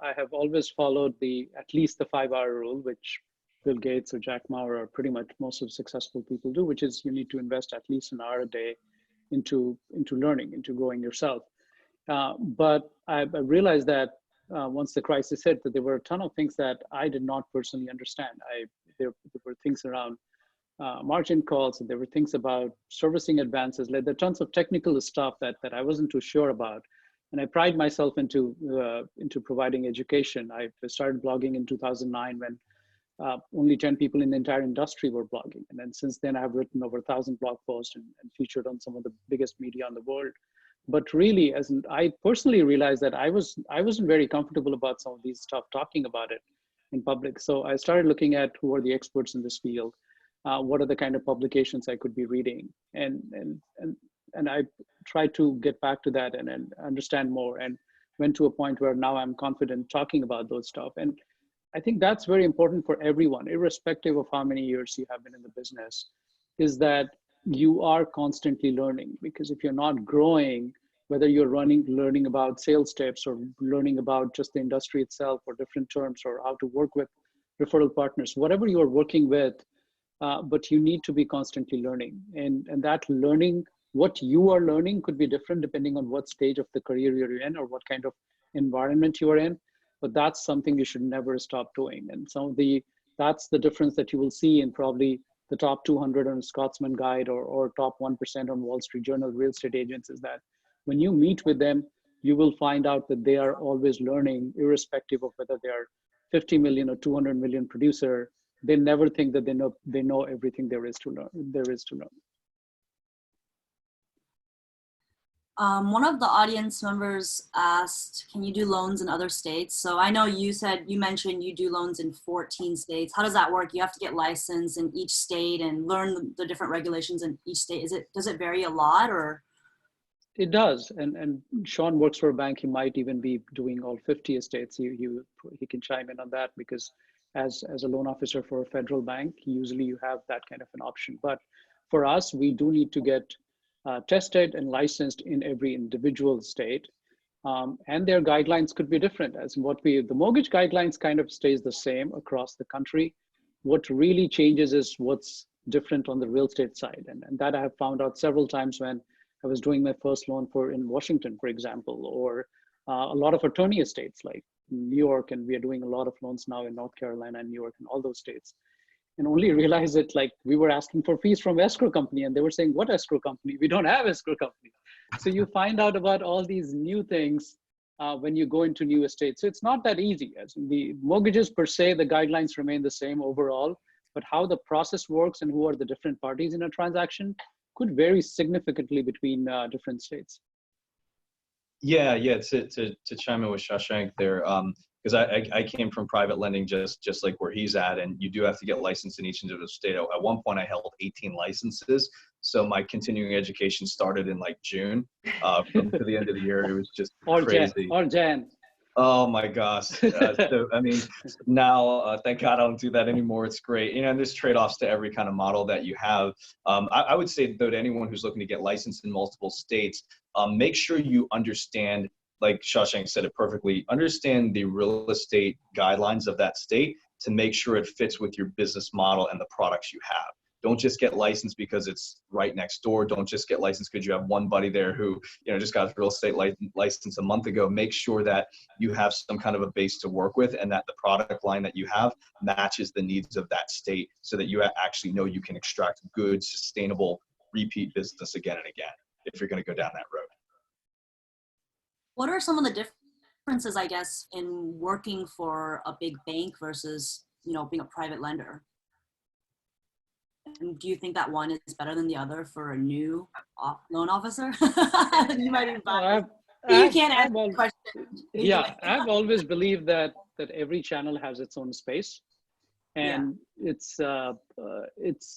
Speaker 4: I have always followed at least the 5-hour rule, which Bill Gates or Jack Ma or pretty much most of successful people do, which is you need to invest at least an hour a day into learning, into growing yourself. But I realized that once the crisis hit, that there were a ton of things that I did not personally understand. There were things around margin calls, and there were things about servicing advances. Like there are tons of technical stuff that I wasn't too sure about. And I pride myself into providing education. I started blogging in 2009 when only 10 people in the entire industry were blogging. And then since then, I've written over 1,000 blog posts and featured on some of the biggest media in the world. But really, I personally realized that I wasn't very comfortable about some of these stuff, talking about it in public. So I started looking at who are the experts in this field, what are the kind of publications I could be reading, and I tried to get back to that and understand more, and went to a point where now I'm confident talking about those stuff. And I think that's very important for everyone, irrespective of how many years you have been in the business, is that you are constantly learning. Because if you're not growing, whether you're learning about sales tips or learning about just the industry itself or different terms or how to work with referral partners, whatever you are working with, but you need to be constantly learning. And that learning, what you are learning could be different depending on what stage of the career you're in or what kind of environment you are in. But that's something you should never stop doing. And that's the difference that you will see in probably the top 200 on Scotsman Guide or top 1% on Wall Street Journal real estate agents, is that when you meet with them, you will find out that they are always learning, irrespective of whether they are 50 million or 200 million producer. They never think that they know everything there is to learn.
Speaker 1: One of the audience members asked, can you do loans in other states? So I know you mentioned you do loans in 14 states. How does that work? You have to get licensed in each state and learn the different regulations in each state. Does it vary a lot, or?
Speaker 4: It does. And Sean works for a bank. He might even be doing all 50 states. He can chime in on that, because as a loan officer for a federal bank, usually you have that kind of an option. But for us, we do need to get tested and licensed in every individual state. And their guidelines could be different. The mortgage guidelines kind of stays the same across the country. What really changes is what's different on the real estate side. And that I have found out several times when I was doing my first loan in Washington, for example, or a lot of attorney estates like New York, and we are doing a lot of loans now in North Carolina and New York and all those states. And only realized it, like, we were asking for fees from escrow company, and they were saying, what escrow company? We don't have escrow company. So you find out about all these new things when you go into new estates. So it's not that easy. As in the mortgages per se, the guidelines remain the same overall, but how the process works and who are the different parties in a transaction could vary significantly between different states.
Speaker 3: Yeah. To chime in with Shashank there, because I came from private lending just like where he's at, and you do have to get licensed in each individual state. At one point, I held 18 licenses, so my continuing education started in like June to the end of the year. It was just crazy.
Speaker 4: Or Jan.
Speaker 3: Oh my gosh. So, I mean, now, thank God I don't do that anymore. It's great. And there's trade-offs to every kind of model that you have. I would say, though, to anyone who's looking to get licensed in multiple states, make sure you understand, like Shashank said it perfectly, understand the real estate guidelines of that state to make sure it fits with your business model and the products you have. Don't just get licensed because it's right next door. Don't just get licensed because you have one buddy there who, just got his real estate license a month ago. Make sure that you have some kind of a base to work with, and that the product line that you have matches the needs of that state, so that you actually know you can extract good, sustainable, repeat business again and again if you're going to go down that road.
Speaker 1: What are some of the differences, I guess, in working for a big bank versus, being a private lender? And do you think that one is better than the other for a new loan officer? You might be biased. You can't answer the question.
Speaker 4: Yeah, I've always believed that every channel has its own space, and it's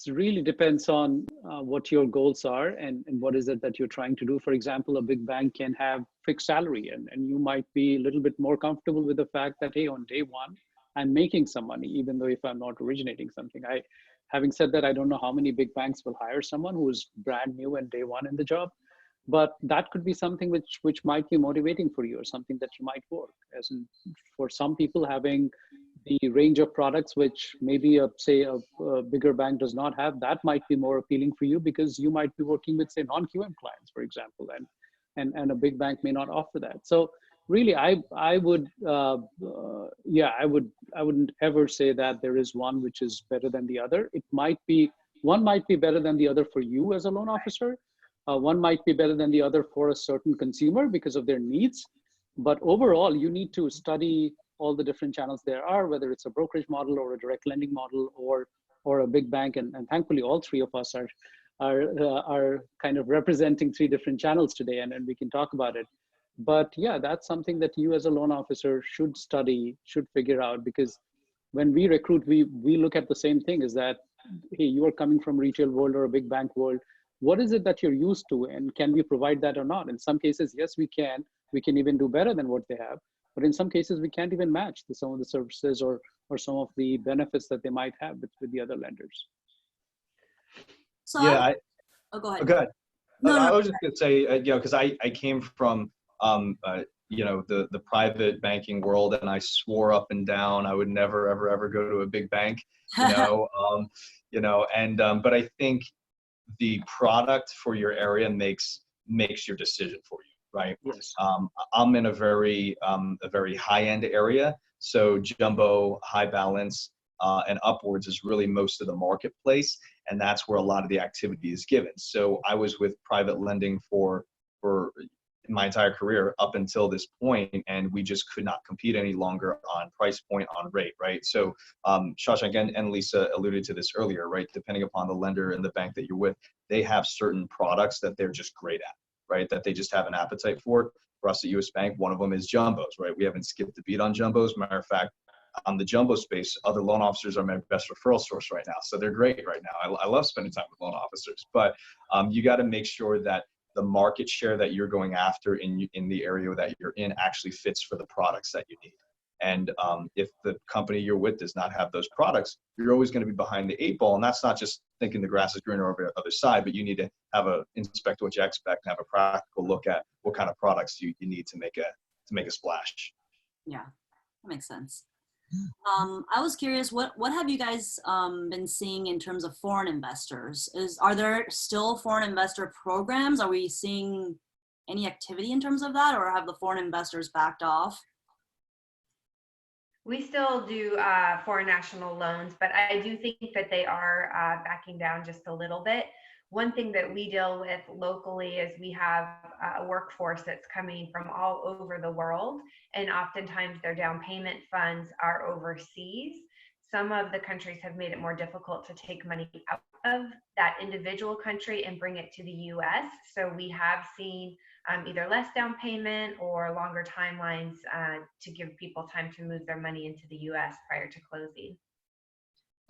Speaker 4: really depends on what your goals are and what is it that you're trying to do. For example, a big bank can have fixed salary, and you might be a little bit more comfortable with the fact that, hey, on day one, I'm making some money, even though if I'm not originating something. Having said that, I don't know how many big banks will hire someone who is brand new and day one in the job. but that could be something which might be motivating for you, or something that you might work. As in, for some people, having the range of products which maybe say a bigger bank does not have, that might be more appealing for you, because you might be working with, say, non-QM clients, for example, and a big bank may not offer that. So really, I would I wouldn't ever say that there is one which is better than the other. It might be, one might be better than the other for you as a loan officer. One might be better than the other for a certain consumer because of their needs. But overall, you need to study all the different channels there are, whether it's a brokerage model or a direct lending model or a big bank. And thankfully, all three of us are kind of representing three different channels today, and we can talk about it. But yeah, that's something that you as a loan officer should study, should figure out, because when we recruit, we look at the same thing, is that, hey, you are coming from retail world or a big bank world. What is it that you're used to, and can we provide that or not? In some cases, yes, we can. We can even do better than what they have. But in some cases, we can't even match some of the services or some of the benefits that they might have with the other lenders.
Speaker 1: So
Speaker 3: yeah,
Speaker 1: go ahead.
Speaker 3: Go ahead.
Speaker 1: No,
Speaker 3: I was just going to say, because I came from, the private banking world, and I swore up and down I would never, ever go to a big bank, but I think the product for your area makes your decision for you, right?
Speaker 4: Yes.
Speaker 3: I'm in a very high-end area, so jumbo, high balance, and upwards is really most of the marketplace, and that's where a lot of the activity is given. So I was with private lending for my entire career up until this point, and we just could not compete any longer on price point, on rate, right? So Shashank and Lysa alluded to this earlier, right? Depending upon the lender and the bank that you're with, they have certain products that they're just great at, right? That they just have an appetite for. For us at US Bank, one of them is jumbos, right? We haven't skipped a beat on jumbos. Matter of fact, on the jumbo space, other loan officers are my best referral source right now. So they're great right now. I love spending time with loan officers, but you got to make sure that the market share that you're going after in the area that you're in actually fits for the products that you need. And if the company you're with does not have those products, you're always going to be behind the 8 ball. And that's not just thinking the grass is greener over the other side, but you need to have inspect what you expect and have a practical look at what kind of products you need to make a splash.
Speaker 1: Yeah, that makes sense. I was curious, what have you guys been seeing in terms of foreign investors? Are there still foreign investor programs? Are we seeing any activity in terms of that, or have the foreign investors backed off?
Speaker 2: We still do foreign national loans, but I do think that they are backing down just a little bit. One thing that we deal with locally is we have a workforce that's coming from all over the world, and oftentimes their down payment funds are overseas. Some of the countries have made it more difficult to take money out of that individual country and bring it to the US. So we have seen either less down payment or longer timelines to give people time to move their money into the US prior to closing.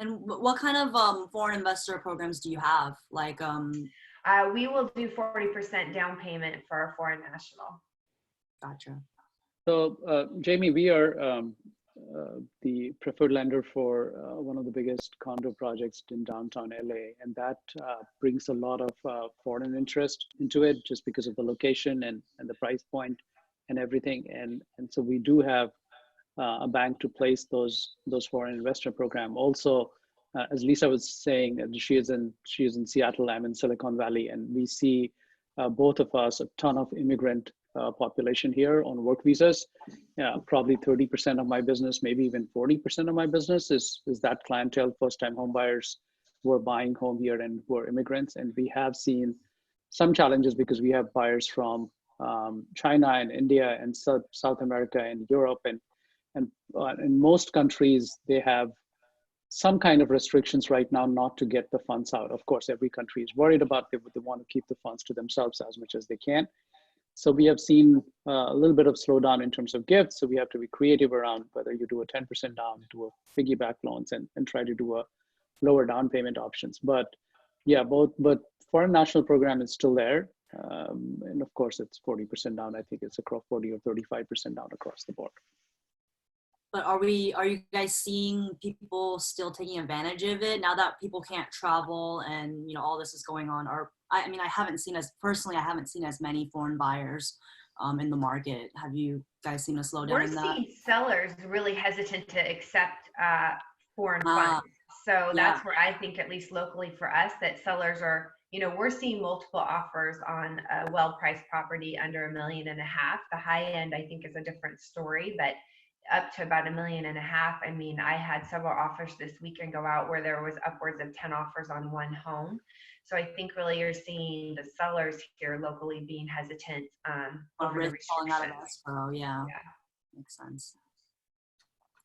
Speaker 1: And what kind of foreign investor programs do you have? Like,
Speaker 2: we will do 40% down payment for our foreign national.
Speaker 1: Gotcha.
Speaker 4: So, Jamie, we are the preferred lender for one of the biggest condo projects in downtown LA, and that brings a lot of foreign interest into it, just because of the location and the price point and everything. And so we do have a bank to place those foreign investor program. Also, as Lysa was saying, she is in Seattle, I'm in Silicon Valley, and we see both of us a ton of immigrant population here on work visas. Probably 30% of my business, maybe even 40% of my business is that clientele, first-time home buyers who are buying home here and who are immigrants. And we have seen some challenges because we have buyers from China and India and South America and Europe, and in most countries they have some kind of restrictions right now not to get the funds out. Of course, every country is worried about they want to keep the funds to themselves as much as they can. So we have seen a little bit of slowdown in terms of gifts. So we have to be creative around whether you do a 10% down, do a piggyback loans, and try to do a lower down payment options. But yeah, but foreign national program is still there. And of course, it's 40% down. I think it's across 40 or 35% down across the board.
Speaker 1: But are you guys seeing people still taking advantage of it now that people can't travel and, you know, all this is going on? Or I mean, I haven't seen as many foreign buyers in the market. Have you guys seen a slowdown
Speaker 2: We're
Speaker 1: in that?
Speaker 2: seeing sellers really hesitant to accept foreign
Speaker 1: Ah,
Speaker 2: funds. So
Speaker 1: yeah.
Speaker 2: that's where I think, at least locally for us, that sellers are, you know, we're seeing multiple offers on a well-priced property under $1.5 million. The high end, I think, is a different story, but up to about $1.5 million. I mean, I had several offers this weekend go out where there was upwards of 10 offers on one home. So I think really you're seeing the sellers here locally being hesitant over the
Speaker 1: Risk falling out of
Speaker 2: restrictions.
Speaker 1: escrow. Yeah,
Speaker 2: Yeah.
Speaker 1: makes sense.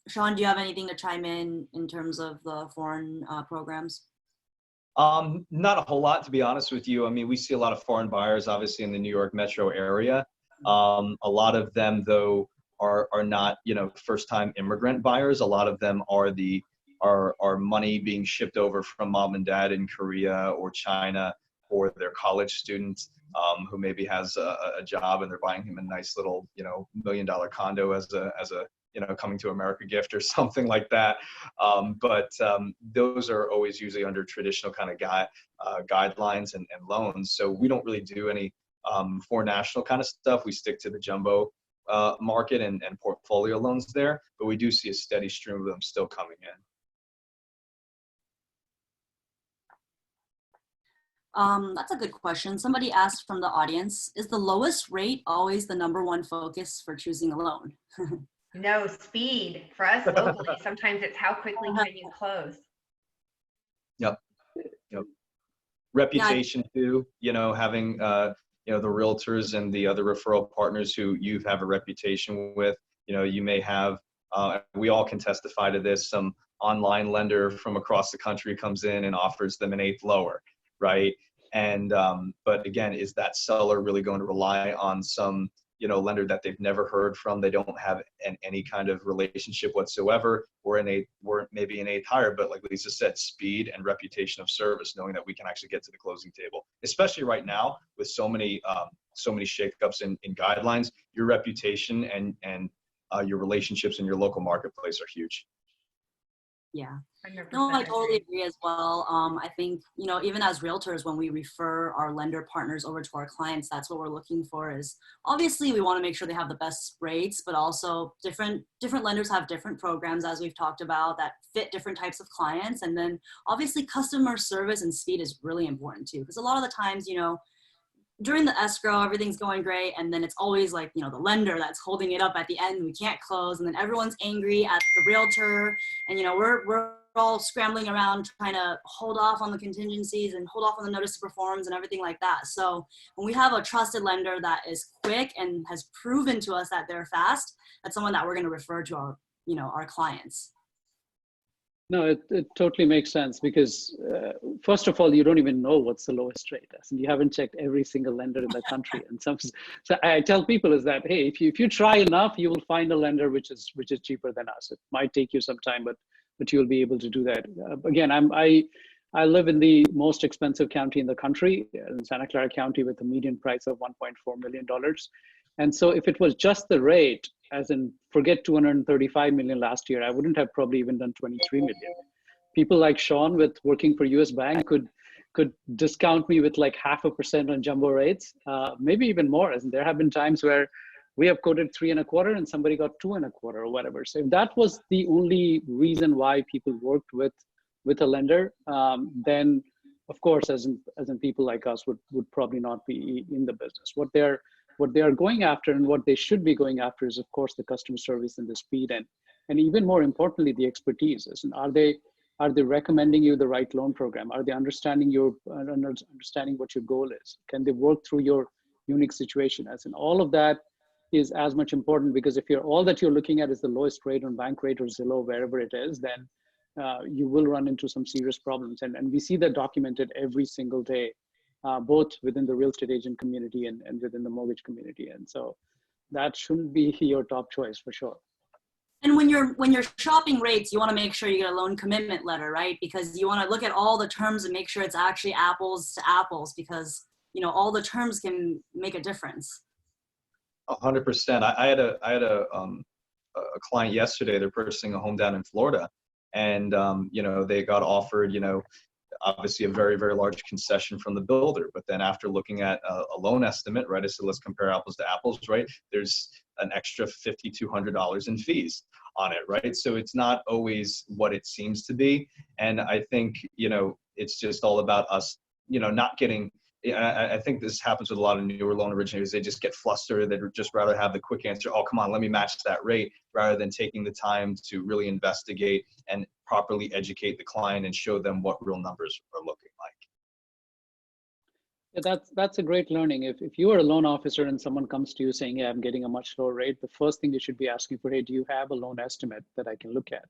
Speaker 1: Sean, do you have anything to chime in terms of the foreign programs?
Speaker 3: Not a whole lot, to be honest with you. I mean, we see a lot of foreign buyers, obviously, in the New York metro area. A lot of them, though, are not, you know, first-time immigrant buyers. A lot of them are money being shipped over from mom and dad in Korea or China, or their college students who maybe has a job and they're buying him a nice little, you know, $1 million condo as a you know, coming to America gift or something like that. But those are always usually under traditional kind of guidelines and loans. So we don't really do any foreign national kind of stuff. We stick to the jumbo market and portfolio loans there, but we do see a steady stream of them still coming in.
Speaker 1: That's a good question. Somebody asked from the audience, is the lowest rate always the #1 focus for choosing a loan?
Speaker 2: No, speed for us locally. Sometimes it's how quickly can you close.
Speaker 3: Yep. Reputation too, you know, having you know, the realtors and the other referral partners who you have a reputation with. You know, you may have, we all can testify to this, some online lender from across the country comes in and offers them an 1/8 lower, right? And but again, is that seller really going to rely on some, you know, lender that they've never heard from, they don't have any kind of relationship whatsoever, or maybe an 1/8 higher, but like Lisa said, speed and reputation of service, knowing that we can actually get to the closing table, especially right now with so many shakeups in guidelines. Your reputation and your relationships in your local marketplace are huge.
Speaker 1: Yeah.
Speaker 2: 100%
Speaker 1: No, I totally
Speaker 2: agree.
Speaker 1: agree as well. I think, you know, even as realtors, when we refer our lender partners over to our clients, that's what we're looking for. Is obviously we want to make sure they have the best rates, but also different lenders have different programs, as we've talked about, that fit different types of clients. And then obviously customer service and speed is really important too, because a lot of the times, you know, during the escrow, everything's going great. And then it's always like, you know, the lender that's holding it up at the end. We can't close. And then everyone's angry at the realtor. And, you know, we're all scrambling around trying to hold off on the contingencies and hold off on the notice to performs and everything like that. So when we have a trusted lender that is quick and has proven to us that they're fast, that's someone that we're going to refer to our, you know, our clients.
Speaker 4: No, it totally makes sense because first of all, you don't even know what's the lowest rate, and you haven't checked every single lender in the country. And so I tell people is that, hey, if you try enough, you will find a lender which is cheaper than us. It might take you some time, but you'll be able to do that. Again, I live in the most expensive county in the country, in Santa Clara County, with a median price of $1.4 million. And so if it was just the rate, as in forget 235 million last year, I wouldn't have probably even done 23 million. People like Sean with working for US Bank could discount me with like 0.5% on jumbo rates, maybe even more. As in there have been times where we have quoted 3.25 and somebody got 2.25 or whatever. So if that was the only reason why people worked with a lender, then of course, as in people like us would probably not be in the business. What they are going after and what they should be going after is, of course, the customer service and the speed and even more importantly, the expertise. And are they recommending you the right loan program? Are they understanding what your goal is? Can they work through your unique situation? As in all of that is as much important, because if all that you're looking at is the lowest rate on Bankrate or Zillow, wherever it is, then you will run into some serious problems. And we see that documented every single day, both within the real estate agent community and within the mortgage community. And so that shouldn't be your top choice for sure.
Speaker 1: And when you're shopping rates, you want to make sure you get a loan commitment letter, right? Because you want to look at all the terms and make sure it's actually apples to apples, because, you know, all the terms can make a difference.
Speaker 3: 100%. I had a a client yesterday. They're purchasing a home down in Florida, and they got offered, obviously a very, very large concession from the builder. But then after looking at a loan estimate, right, I said, let's compare apples to apples, right? There's an extra $5,200 in fees on it, right? So it's not always what it seems to be. And I think, it's just all about us, not getting, I think this happens with a lot of newer loan originators. They just get flustered. They'd just rather have the quick answer. Oh, come on, let me match that rate, rather than taking the time to really investigate and properly educate the client and show them what real numbers are looking like.
Speaker 4: Yeah, that's a great learning. If you are a loan officer and someone comes to you saying, yeah, I'm getting a much lower rate, the first thing you should be asking for, hey, do you have a loan estimate that I can look at?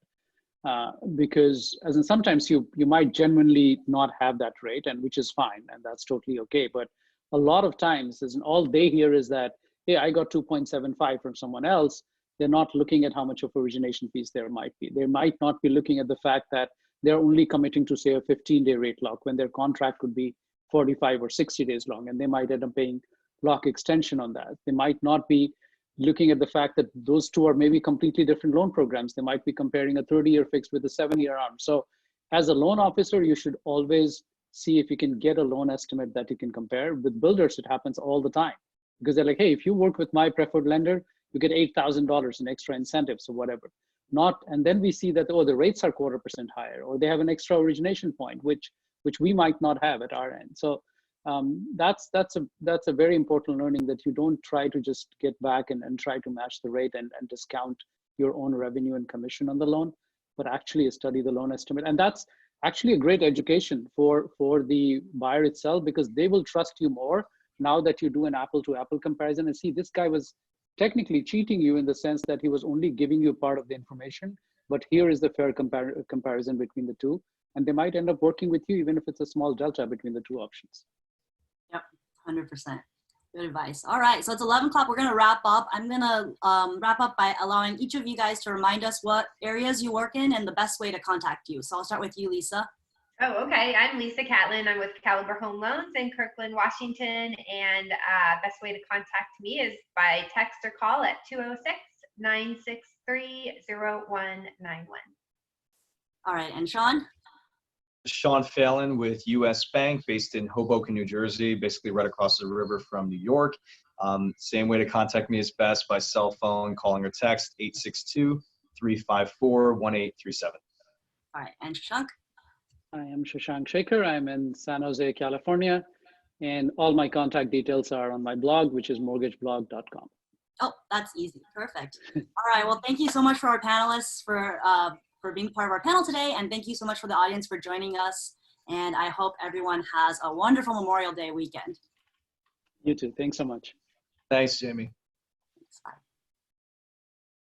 Speaker 4: Because as in sometimes you might genuinely not have that rate, and which is fine, and that's totally okay. But a lot of times, as in all they hear is that, hey, I got 2.75 from someone else. They're not looking at how much of origination fees there might be. They might not be looking at the fact that they're only committing to, say, a 15-day rate lock when their contract could be 45 or 60 days long, and they might end up paying lock extension on that. They might not be looking at the fact that those two are maybe completely different loan programs. They might be comparing a 30-year fixed with a 7-year arm. So as a loan officer, you should always see if you can get a loan estimate that you can compare. With builders, it happens all the time, because they're like, hey, if you work with my preferred lender, you get $8,000 in extra incentives or whatever. And then we see that, oh, the rates are 0.25% higher, or they have an extra origination point, which we might not have at our end. So that's a very important learning, that you don't try to just get back and try to match the rate and discount your own revenue and commission on the loan, but actually study the loan estimate. And that's actually a great education for the buyer itself, because they will trust you more now that you do an apple-to-apple comparison and see this guy was technically cheating you in the sense that he was only giving you part of the information, but here is the fair comparison between the two. And they might end up working with you even if it's a small delta between the two options.
Speaker 1: Yep, 100%. Good advice. All right, so it's 11 o'clock. We're gonna wrap up. I'm gonna wrap up by allowing each of you guys to remind us what areas you work in and the best way to contact you. So I'll start with you, Lysa. Oh,
Speaker 2: okay. I'm Lysa Catlin. I'm with Caliber Home Loans in Kirkland, Washington. And best way to contact me is by text or call at 206-963-0191.
Speaker 1: All right, and Sean?
Speaker 3: Sean Fallon with US Bank, based in Hoboken, New Jersey, basically right across the river from New York. Same way to contact me is best by cell phone, calling or text, 862-354-1837.
Speaker 1: All right, and Shashank?
Speaker 4: I am Shashank Shekhar. I'm in San Jose, California, and all my contact details are on my blog, which is mortgageblog.com.
Speaker 1: Oh, that's easy. Perfect. All right. Well, thank you so much for our panelists for being part of our panel today, and thank you so much for the audience for joining us. And I hope everyone has a wonderful Memorial Day weekend.
Speaker 4: You too. Thanks so much.
Speaker 3: Thanks, Jamie.
Speaker 1: Thanks. Bye.